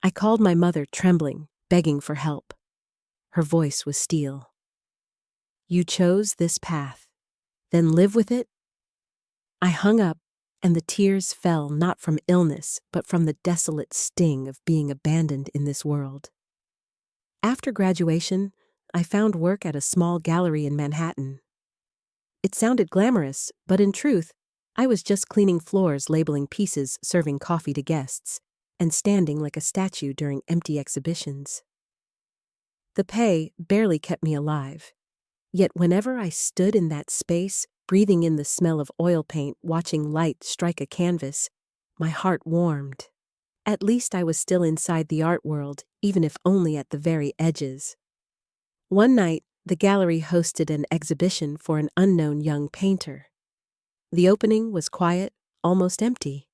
I called my mother, trembling, begging for help. Her voice was steel. "You chose this path. Then live with it?" I hung up, and the tears fell not from illness, but from the desolate sting of being abandoned in this world. After graduation, I found work at a small gallery in Manhattan. It sounded glamorous, but in truth, I was just cleaning floors, labeling pieces, serving coffee to guests, and standing like a statue during empty exhibitions. The pay barely kept me alive. Yet whenever I stood in that space, breathing in the smell of oil paint, watching light strike a canvas, my heart warmed. At least I was still inside the art world, even if only at the very edges. One night, the gallery hosted an exhibition for an unknown young painter. The opening was quiet, almost empty.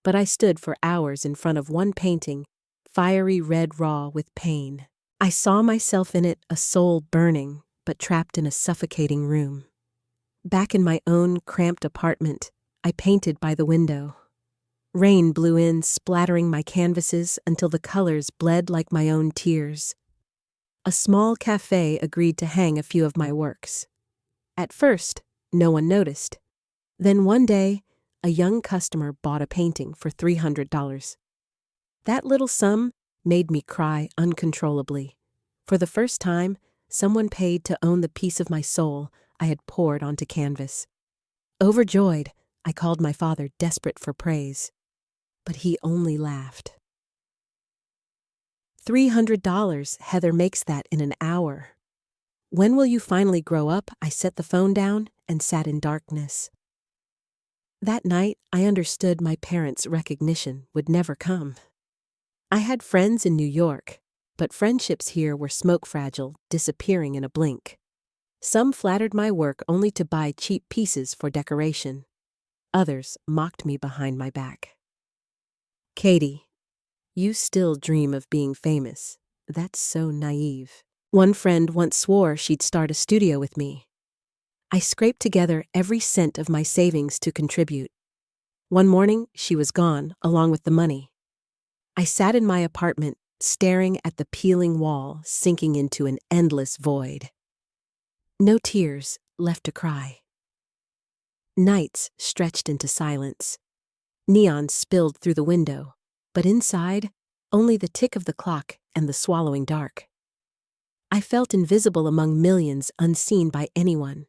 But I stood for hours in front of one painting, fiery red raw with pain. I saw myself in it, a soul burning, but trapped in a suffocating room. Back in my own cramped apartment, I painted by the window. Rain blew in, splattering my canvases until the colors bled like my own tears. A small cafe agreed to hang a few of my works. At first, no one noticed. Then one day, a young customer bought a painting for $300. That little sum made me cry uncontrollably. For the first time, someone paid to own the piece of my soul I had poured onto canvas. Overjoyed, I called my father, desperate for praise. But he only laughed. $300, Heather makes that in an hour. When will you finally grow up? I set the phone down and sat in darkness. That night, I understood my parents' recognition would never come. I had friends in New York, but friendships here were smoke-fragile, disappearing in a blink. Some flattered my work only to buy cheap pieces for decoration. Others mocked me behind my back. Katie, you still dream of being famous. That's so naive. One friend once swore she'd start a studio with me. I scraped together every cent of my savings to contribute. One morning, she was gone, along with the money. I sat in my apartment, staring at the peeling wall, sinking into an endless void. No tears left to cry. Nights stretched into silence. Neon spilled through the window, but inside, only the tick of the clock and the swallowing dark. I felt invisible among millions, unseen by anyone.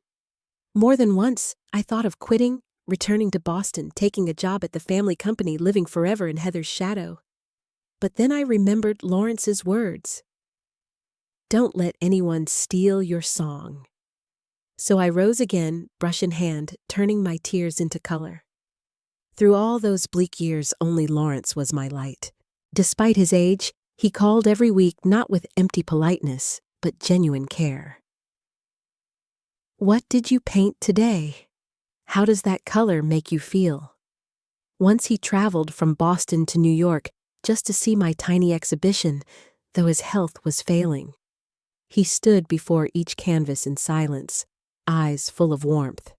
More than once, I thought of quitting, returning to Boston, taking a job at the family company, living forever in Heather's shadow. But then I remembered Lawrence's words. Don't let anyone steal your song. So I rose again, brush in hand, turning my tears into color. Through all those bleak years, only Lawrence was my light. Despite his age, he called every week, not with empty politeness, but genuine care. What did you paint today? How does that color make you feel? Once he traveled from Boston to New York just to see my tiny exhibition, though his health was failing. He stood before each canvas in silence, eyes full of warmth.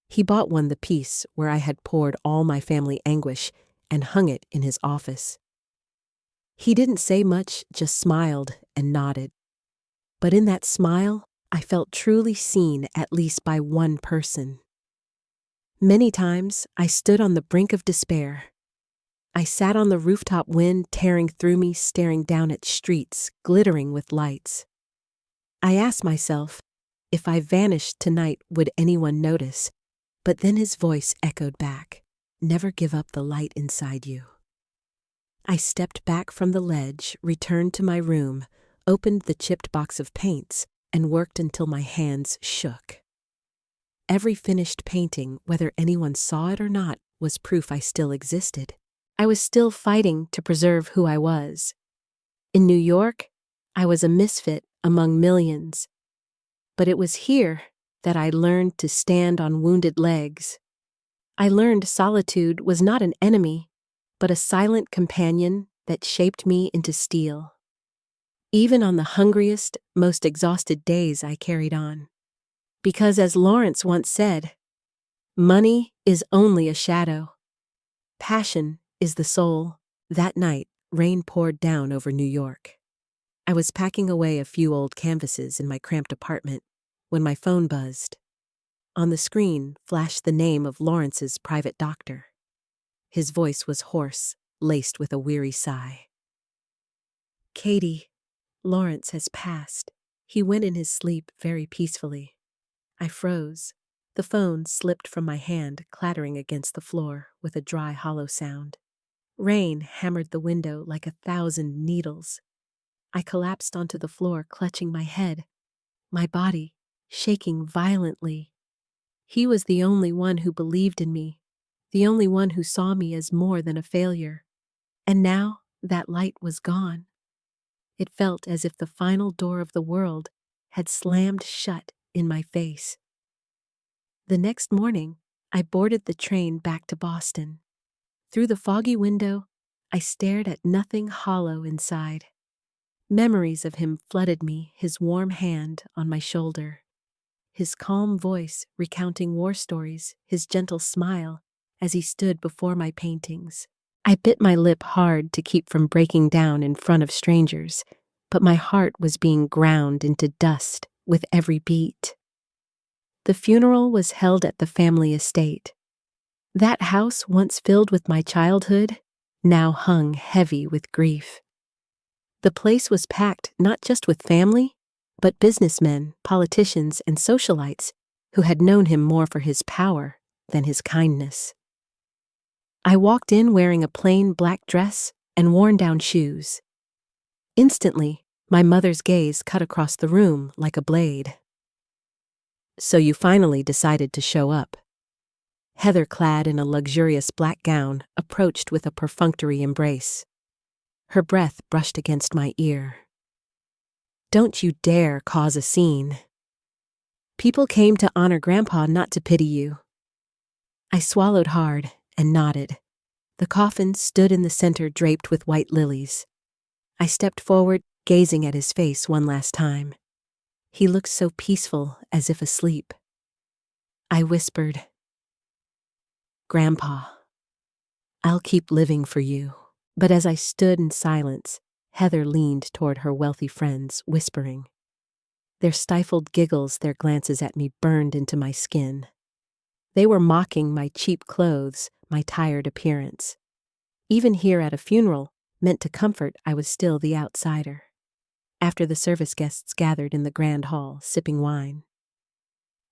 He bought the piece where I had poured all my family anguish and hung it in his office. He didn't say much, just smiled and nodded. But in that smile, I felt truly seen, at least by one person. Many times, I stood on the brink of despair. I sat on the rooftop, wind tearing through me, staring down at streets glittering with lights. I asked myself, if I vanished tonight, would anyone notice? But then his voice echoed back, never give up the light inside you. I stepped back from the ledge, returned to my room, opened the chipped box of paints, and worked until my hands shook. Every finished painting, whether anyone saw it or not, was proof I still existed. I was still fighting to preserve who I was. In New York, I was a misfit among millions. But it was here that I learned to stand on wounded legs. I learned solitude was not an enemy, but a silent companion that shaped me into steel. Even on the hungriest, most exhausted days, I carried on. Because as Lawrence once said, money is only a shadow. Passion is the soul. That night, rain poured down over New York. I was packing away a few old canvases in my cramped apartment when my phone buzzed. On the screen flashed the name of Lawrence's private doctor. His voice was hoarse, laced with a weary sigh. Katie, Lawrence has passed. He went in his sleep very peacefully. I froze. The phone slipped from my hand, clattering against the floor with a dry, hollow sound. Rain hammered the window like 1,000 needles. I collapsed onto the floor, clutching my head, my body shaking violently. He was the only one who believed in me, the only one who saw me as more than a failure. And now that light was gone. It felt as if the final door of the world had slammed shut in my face. The next morning, I boarded the train back to Boston. Through the foggy window, I stared at nothing hollow inside. Memories of him flooded me, his warm hand on my shoulder, his calm voice recounting war stories, his gentle smile as he stood before my paintings. I bit my lip hard to keep from breaking down in front of strangers, but my heart was being ground into dust with every beat. The funeral was held at the family estate. That house, once filled with my childhood, now hung heavy with grief. The place was packed not just with family, but businessmen, politicians, and socialites who had known him more for his power than his kindness. I walked in wearing a plain black dress and worn-down shoes. Instantly, my mother's gaze cut across the room like a blade. "So you finally decided to show up." Heather, clad in a luxurious black gown, approached with a perfunctory embrace. Her breath brushed against my ear. "Don't you dare cause a scene. People came to honor Grandpa, not to pity you." I swallowed hard and nodded. The coffin stood in the center, draped with white lilies. I stepped forward, gazing at his face one last time. He looked so peaceful, as if asleep. I whispered, "Grandpa, I'll keep living for you." But as I stood in silence, Heather leaned toward her wealthy friends, whispering. Their stifled giggles, their glances at me burned into my skin. They were mocking my cheap clothes, my tired appearance. Even here at a funeral, meant to comfort, I was still the outsider. After the service, guests gathered in the grand hall, sipping wine.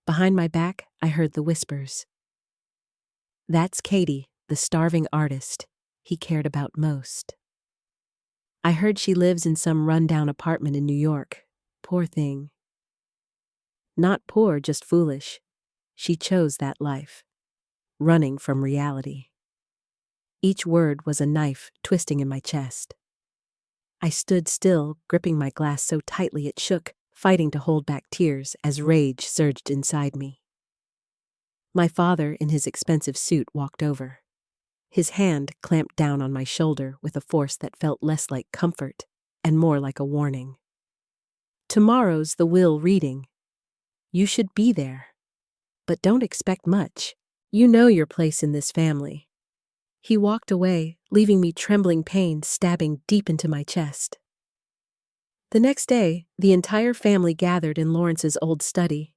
Behind my back, I heard the whispers. "That's Katie, the starving artist he cared about most. I heard she lives in some rundown apartment in New York. Poor thing." Not poor, just foolish. She chose that life, running from reality. Each word was a knife twisting in my chest. I stood still, gripping my glass so tightly it shook, fighting to hold back tears as rage surged inside me. My father, in his expensive suit, walked over. His hand clamped down on my shoulder with a force that felt less like comfort and more like a warning. "Tomorrow's the will reading. You should be there. But don't expect much. You know your place in this family." He walked away, leaving me trembling, pain stabbing deep into my chest. The next day, the entire family gathered in Lawrence's old study.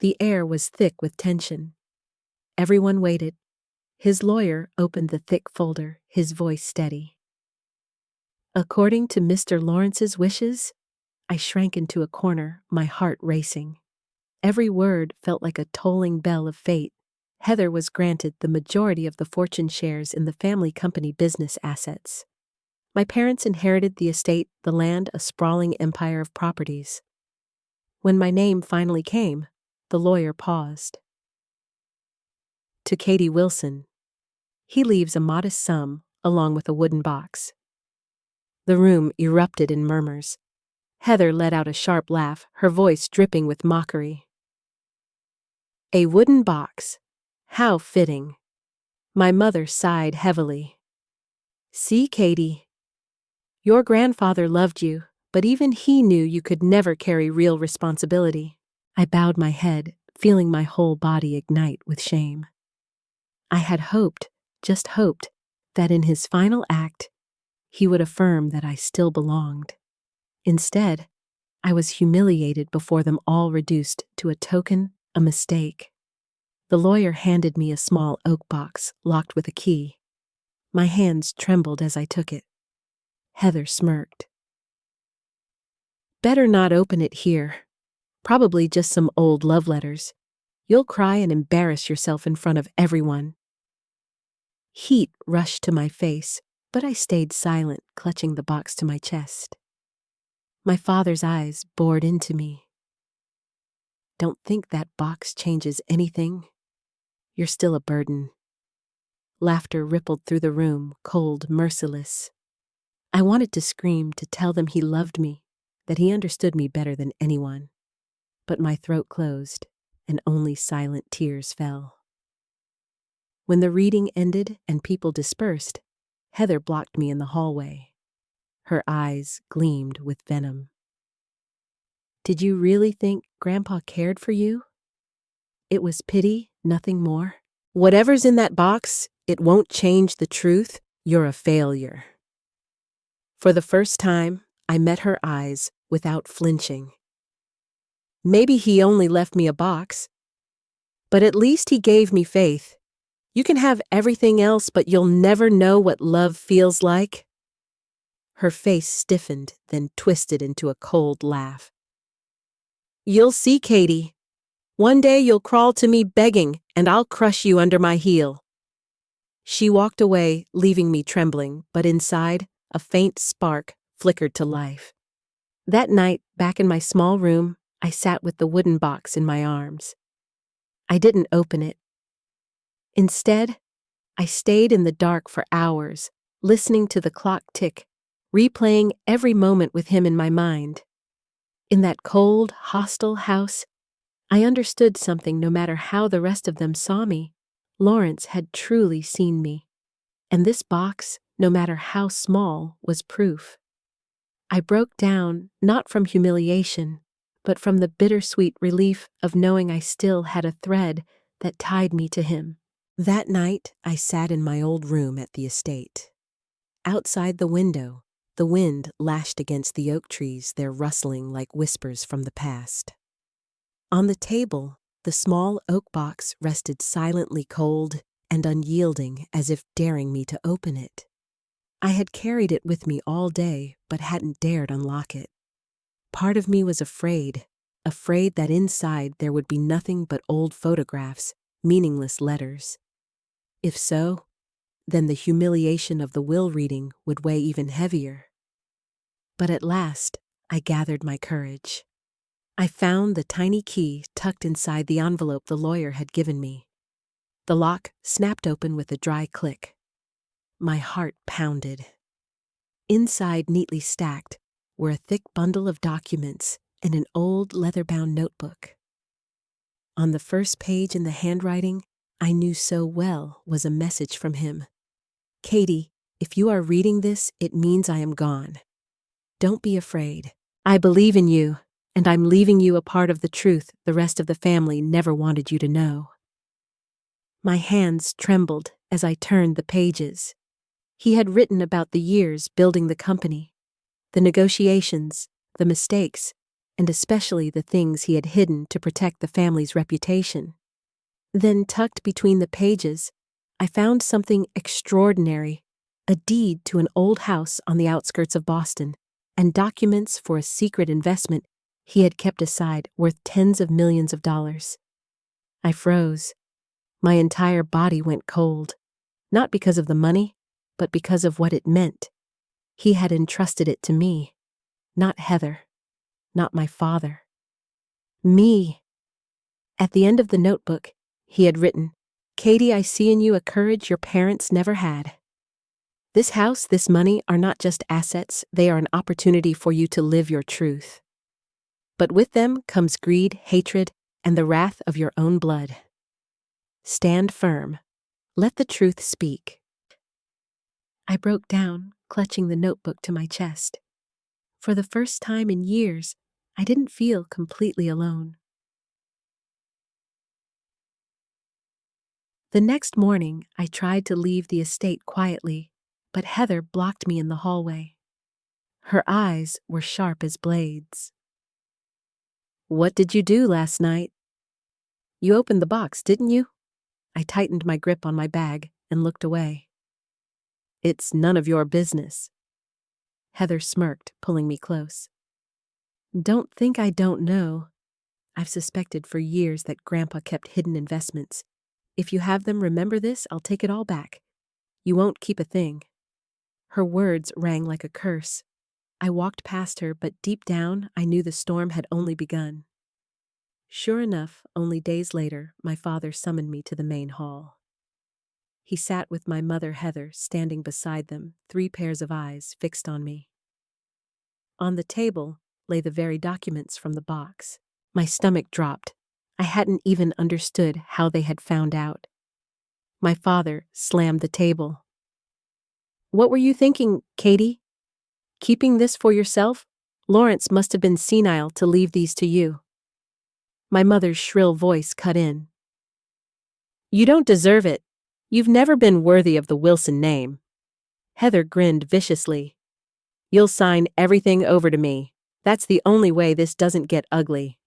The air was thick with tension. Everyone waited. His lawyer opened the thick folder, his voice steady. "According to Mr. Lawrence's wishes," I shrank into a corner, my heart racing. Every word felt like a tolling bell of fate. Heather was granted the majority of the fortune shares in the family company business assets. My parents inherited the estate, the land, a sprawling empire of properties. When my name finally came, the lawyer paused. "To Katie Wilson. He leaves a modest sum, along with a wooden box." The room erupted in murmurs. Heather let out a sharp laugh, her voice dripping with mockery. "A wooden box. How fitting." My mother sighed heavily. "See, Katie, your grandfather loved you, but even he knew you could never carry real responsibility." I bowed my head, feeling my whole body ignite with shame. I had hoped, just hoped, that in his final act, he would affirm that I still belonged. Instead, I was humiliated before them all, reduced to a token, a mistake. The lawyer handed me a small oak box locked with a key. My hands trembled as I took it. Heather smirked. "Better not open it here. Probably just some old love letters. You'll cry and embarrass yourself in front of everyone." Heat rushed to my face, but I stayed silent, clutching the box to my chest. My father's eyes bored into me. "Don't think that box changes anything. You're still a burden." Laughter rippled through the room, cold, merciless. I wanted to scream, to tell them he loved me, that he understood me better than anyone. But my throat closed, and only silent tears fell. When the reading ended and people dispersed, Heather blocked me in the hallway. Her eyes gleamed with venom. "Did you really think Grandpa cared for you? It was pity, nothing more. Whatever's in that box, it won't change the truth. You're a failure." For the first time, I met her eyes without flinching. "Maybe he only left me a box, but at least he gave me faith. You can have everything else, but you'll never know what love feels like." Her face stiffened, then twisted into a cold laugh. "You'll see, Katie. One day you'll crawl to me begging, and I'll crush you under my heel." She walked away, leaving me trembling, but inside, a faint spark flickered to life. That night, back in my small room, I sat with the wooden box in my arms. I didn't open it. Instead, I stayed in the dark for hours, listening to the clock tick, replaying every moment with him in my mind. In that cold, hostile house, I understood something. No matter how the rest of them saw me, Lawrence had truly seen me. And this box, no matter how small, was proof. I broke down, not from humiliation, but from the bittersweet relief of knowing I still had a thread that tied me to him. That night, I sat in my old room at the estate. Outside the window, the wind lashed against the oak trees, their rustling like whispers from the past. On the table, the small oak box rested silently cold and unyielding, as if daring me to open it. I had carried it with me all day, but hadn't dared unlock it. Part of me was afraid that inside there would be nothing but old photographs, meaningless letters. If so, then the humiliation of the will reading would weigh even heavier. But at last, I gathered my courage. I found the tiny key tucked inside the envelope the lawyer had given me. The lock snapped open with a dry click. My heart pounded. Inside, neatly stacked, were a thick bundle of documents and an old leather-bound notebook. On the first page, in the handwriting I knew so well, was a message from him. "Katie, if you are reading this, it means I am gone. Don't be afraid. I believe in you, and I'm leaving you a part of the truth the rest of the family never wanted you to know." My hands trembled as I turned the pages. He had written about the years building the company, the negotiations, the mistakes, and especially the things he had hidden to protect the family's reputation. Then, tucked between the pages, I found something extraordinary, a deed to an old house on the outskirts of Boston, and documents for a secret investment he had kept aside worth tens of millions of dollars. I froze. My entire body went cold, not because of the money, but because of what it meant. He had entrusted it to me, not Heather, not my father. Me. At the end of the notebook, he had written, "Katie, I see in you a courage your parents never had. This house, this money are not just assets, they are an opportunity for you to live your truth. But with them comes greed, hatred, and the wrath of your own blood. Stand firm. Let the truth speak." I broke down, clutching the notebook to my chest. For the first time in years, I didn't feel completely alone. The next morning, I tried to leave the estate quietly, but Heather blocked me in the hallway. Her eyes were sharp as blades. "What did you do last night? You opened the box, didn't you?" I tightened my grip on my bag and looked away. "It's none of your business." Heather smirked, pulling me close. "Don't think I don't know. I've suspected for years that Grandpa kept hidden investments. If you have them, remember this, I'll take it all back. You won't keep a thing." Her words rang like a curse. I walked past her, but deep down, I knew the storm had only begun. Sure enough, only days later, my father summoned me to the main hall. He sat with my mother, Heather, standing beside them, 3 pairs of eyes fixed on me. On the table lay the very documents from the box. My stomach dropped. I hadn't even understood how they had found out. My father slammed the table. "What were you thinking, Katie? Keeping this for yourself? Lawrence must have been senile to leave these to you." My mother's shrill voice cut in. "You don't deserve it. You've never been worthy of the Wilson name." Heather grinned viciously. "You'll sign everything over to me. That's the only way this doesn't get ugly."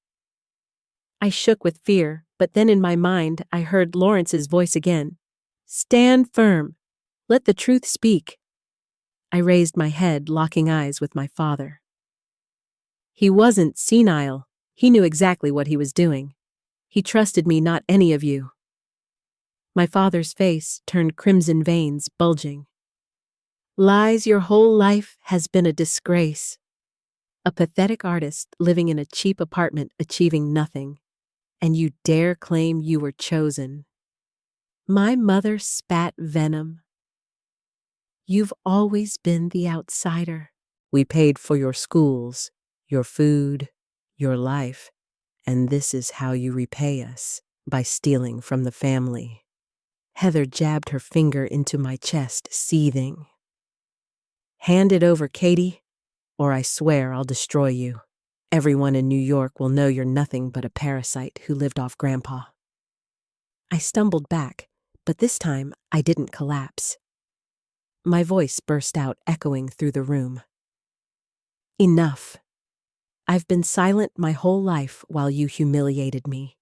I shook with fear, but then in my mind I heard Lawrence's voice again. "Stand firm. Let the truth speak." I raised my head, locking eyes with my father. He wasn't senile. He knew exactly what he was doing. He trusted me, not any of you. My father's face turned crimson, veins bulging. "Lies, your whole life has been a disgrace. A pathetic artist living in a cheap apartment achieving nothing. And you dare claim you were chosen." My mother spat venom. "You've always been the outsider. We paid for your schools, your food, your life, and this is how you repay us, by stealing from the family." Heather jabbed her finger into my chest, seething. "Hand it over, Katie, or I swear I'll destroy you. Everyone in New York will know you're nothing but a parasite who lived off Grandpa." I stumbled back, but this time I didn't collapse. My voice burst out, echoing through the room. "Enough. I've been silent my whole life while you humiliated me.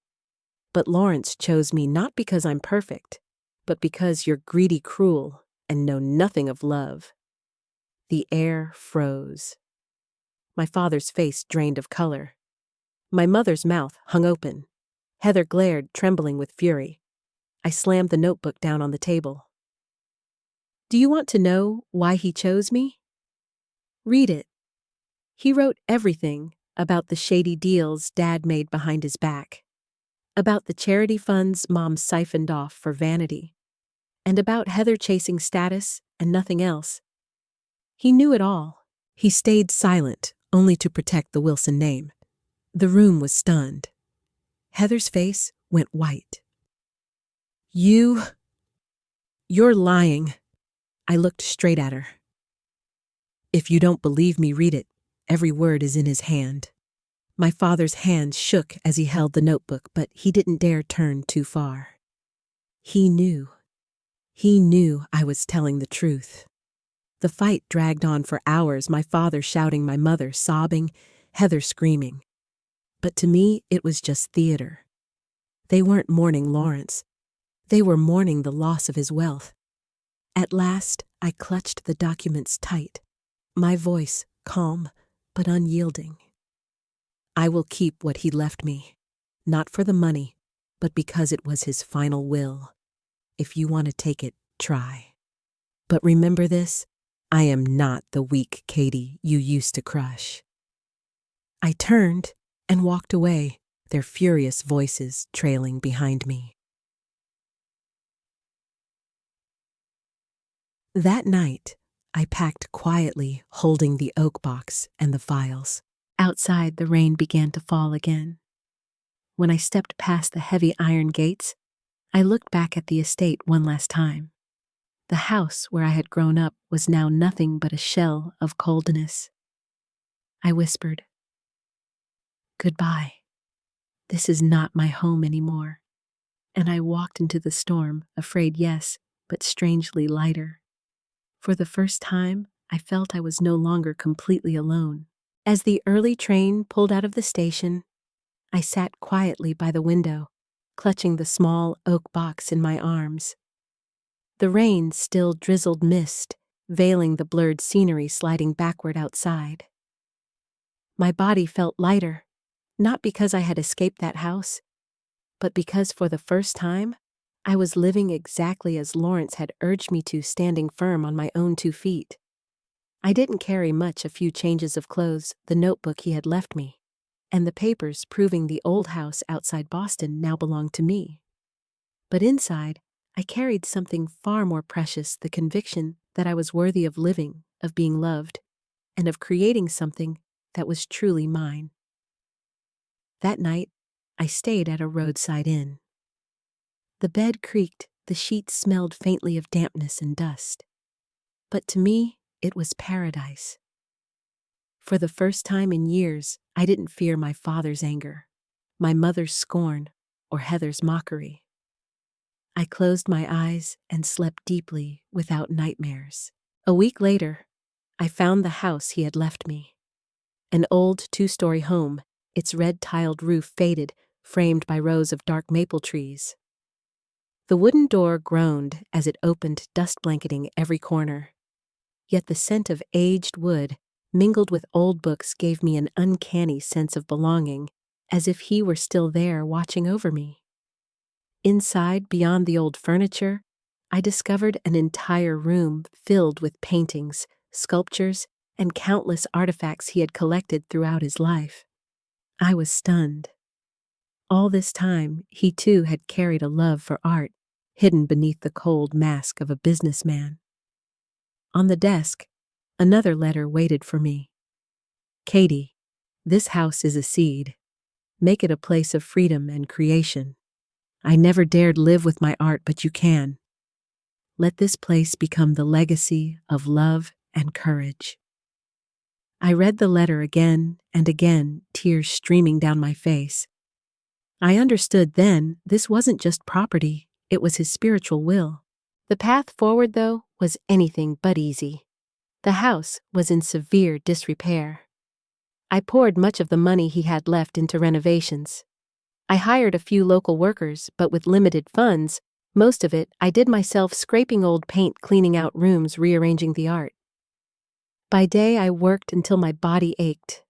But Lawrence chose me not because I'm perfect, but because you're greedy, cruel, and know nothing of love." The air froze. My father's face drained of color. My mother's mouth hung open. Heather glared, trembling with fury. I slammed the notebook down on the table. "Do you want to know why he chose me? Read it. He wrote everything about the shady deals Dad made behind his back, about the charity funds Mom siphoned off for vanity, and about Heather chasing status and nothing else. He knew it all." He stayed silent, only to protect the Wilson name. The room was stunned. Heather's face went white. You're lying." I looked straight at her. "If you don't believe me, read it. Every word is in his hand." My father's hand shook as he held the notebook, but he didn't dare turn too far. He knew. He knew I was telling the truth. The fight dragged on for hours, my father shouting, my mother sobbing, Heather screaming. But to me, it was just theater. They weren't mourning Lawrence. They were mourning the loss of his wealth. At last, I clutched the documents tight, my voice calm but unyielding. "I will keep what he left me, not for the money, but because it was his final will. If you want to take it, try. But remember this, I am not the weak Katie you used to crush." I turned and walked away, their furious voices trailing behind me. That night, I packed quietly, holding the oak box and the files. Outside, the rain began to fall again. When I stepped past the heavy iron gates, I looked back at the estate one last time. The house where I had grown up was now nothing but a shell of coldness. I whispered, "Goodbye. This is not my home anymore." And I walked into the storm, afraid, yes, but strangely lighter. For the first time, I felt I was no longer completely alone. As the early train pulled out of the station, I sat quietly by the window, clutching the small oak box in my arms. The rain still drizzled mist, veiling the blurred scenery sliding backward outside. My body felt lighter, Not because I had escaped that house, but because for the first time, I was living exactly as Lawrence had urged me to, standing firm on my own 2 feet. I didn't carry much, a few changes of clothes, the notebook he had left me, and the papers proving the old house outside Boston now belonged to me. But inside, I carried something far more precious, the conviction that I was worthy of living, of being loved, and of creating something that was truly mine. That night, I stayed at a roadside inn. The bed creaked, the sheets smelled faintly of dampness and dust. But to me, it was paradise. For the first time in years, I didn't fear my father's anger, my mother's scorn, or Heather's mockery. I closed my eyes and slept deeply without nightmares. A week later, I found the house he had left me. An old 2-story home, its red-tiled roof faded, framed by rows of dark maple trees. The wooden door groaned as it opened, dust blanketing every corner. Yet the scent of aged wood, mingled with old books, gave me an uncanny sense of belonging, as if he were still there watching over me. Inside, beyond the old furniture, I discovered an entire room filled with paintings, sculptures, and countless artifacts he had collected throughout his life. I was stunned. All this time, he too had carried a love for art, hidden beneath the cold mask of a businessman. On the desk, another letter waited for me. Katie, this house is a seed. Make it a place of freedom and creation. I never dared live with my art, but you can. Let this place become the legacy of love and courage. I read the letter again and again, tears streaming down my face. I understood then this wasn't just property, it was his spiritual will. The path forward, though, was anything but easy. The house was in severe disrepair. I poured much of the money he had left into renovations. I hired a few local workers, but with limited funds, most of it I did myself, scraping old paint, cleaning out rooms, rearranging the art. By day I worked until my body ached.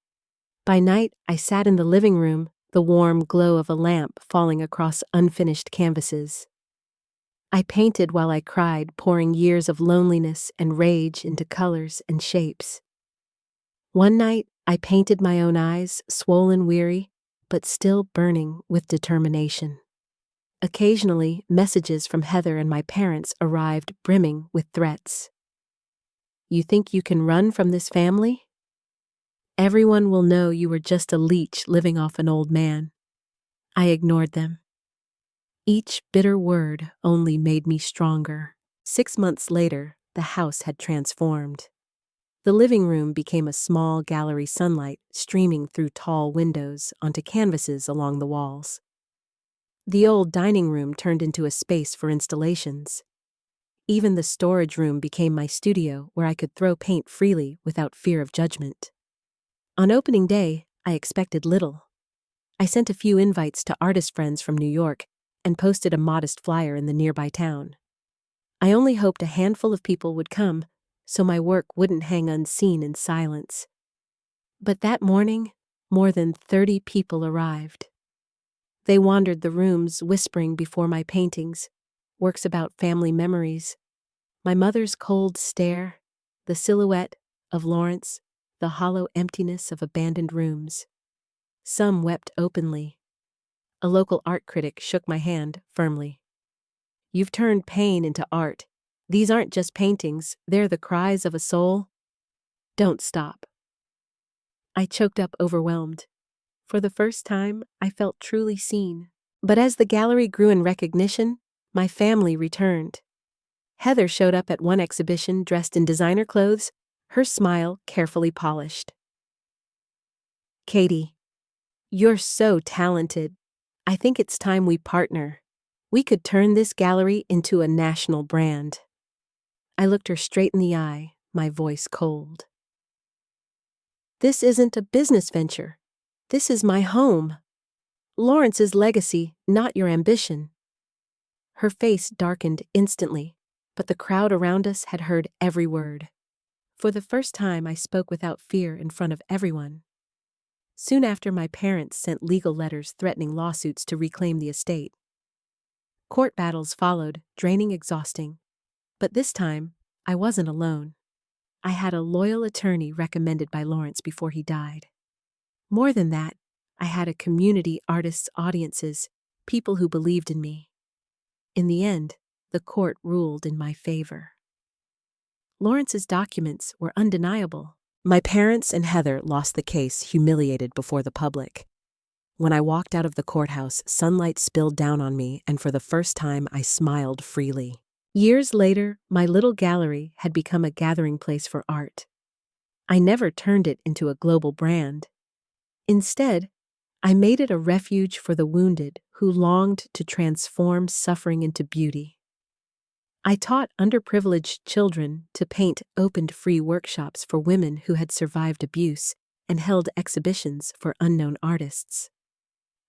By night I sat in the living room, the warm glow of a lamp falling across unfinished canvases. I painted while I cried, pouring years of loneliness and rage into colors and shapes. One night I painted my own eyes, swollen, weary, but still burning with determination. Occasionally, messages from Heather and my parents arrived, brimming with threats. You think you can run from this family? Everyone will know you were just a leech living off an old man. I ignored them. Each bitter word only made me stronger. 6 months later, the house had transformed. The living room became a small gallery, sunlight streaming through tall windows onto canvases along the walls. The old dining room turned into a space for installations. Even the storage room became my studio, where I could throw paint freely without fear of judgment. On opening day, I expected little. I sent a few invites to artist friends from New York and posted a modest flyer in the nearby town. I only hoped a handful of people would come, so my work wouldn't hang unseen in silence. But that morning, more than 30 people arrived. They wandered the rooms, whispering before my paintings, works about family memories, my mother's cold stare, the silhouette of Lawrence, the hollow emptiness of abandoned rooms. Some wept openly. A local art critic shook my hand firmly. You've turned pain into art. These aren't just paintings, they're the cries of a soul. Don't stop. I choked up, overwhelmed. For the first time, I felt truly seen. But as the gallery grew in recognition, my family returned. Heather showed up at one exhibition dressed in designer clothes, her smile carefully polished. Katie, you're so talented. I think it's time we partner. We could turn this gallery into a national brand. I looked her straight in the eye, my voice cold. This isn't a business venture. This is my home. Lawrence's legacy, not your ambition. Her face darkened instantly, but the crowd around us had heard every word. For the first time, I spoke without fear in front of everyone. Soon after, my parents sent legal letters threatening lawsuits to reclaim the estate. Court battles followed, draining, exhausting. But this time, I wasn't alone. I had a loyal attorney recommended by Lawrence before he died. More than that, I had a community, artists, audiences, people who believed in me. In the end, the court ruled in my favor. Lawrence's documents were undeniable. My parents and Heather lost the case, humiliated before the public. When I walked out of the courthouse, sunlight spilled down on me, and for the first time I smiled freely. Years later, my little gallery had become a gathering place for art. I never turned it into a global brand. Instead, I made it a refuge for the wounded who longed to transform suffering into beauty. I taught underprivileged children to paint, opened free workshops for women who had survived abuse, and held exhibitions for unknown artists.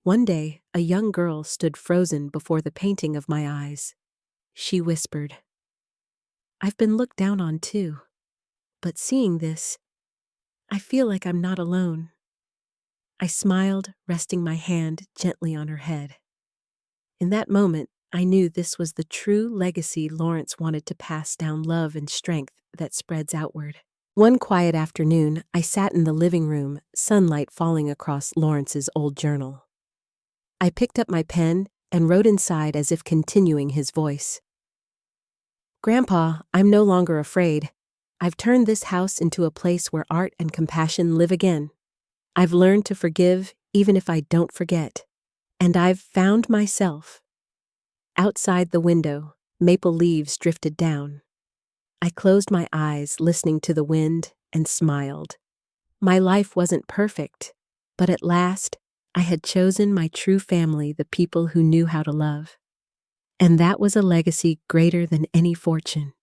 One day, a young girl stood frozen before the painting of my eyes. She whispered, "I've been looked down on too, but seeing this, I feel like I'm not alone." I smiled, resting my hand gently on her head. In that moment, I knew this was the true legacy Lawrence wanted to pass down: love and strength that spreads outward. One quiet afternoon, I sat in the living room, sunlight falling across Lawrence's old journal. I picked up my pen and wrote inside as if continuing his voice. "Grandpa, I'm no longer afraid. I've turned this house into a place where art and compassion live again. I've learned to forgive even if I don't forget. And I've found myself." Outside the window, maple leaves drifted down. I closed my eyes, listening to the wind, and smiled. My life wasn't perfect, but at last, I had chosen my true family, the people who knew how to love. And that was a legacy greater than any fortune.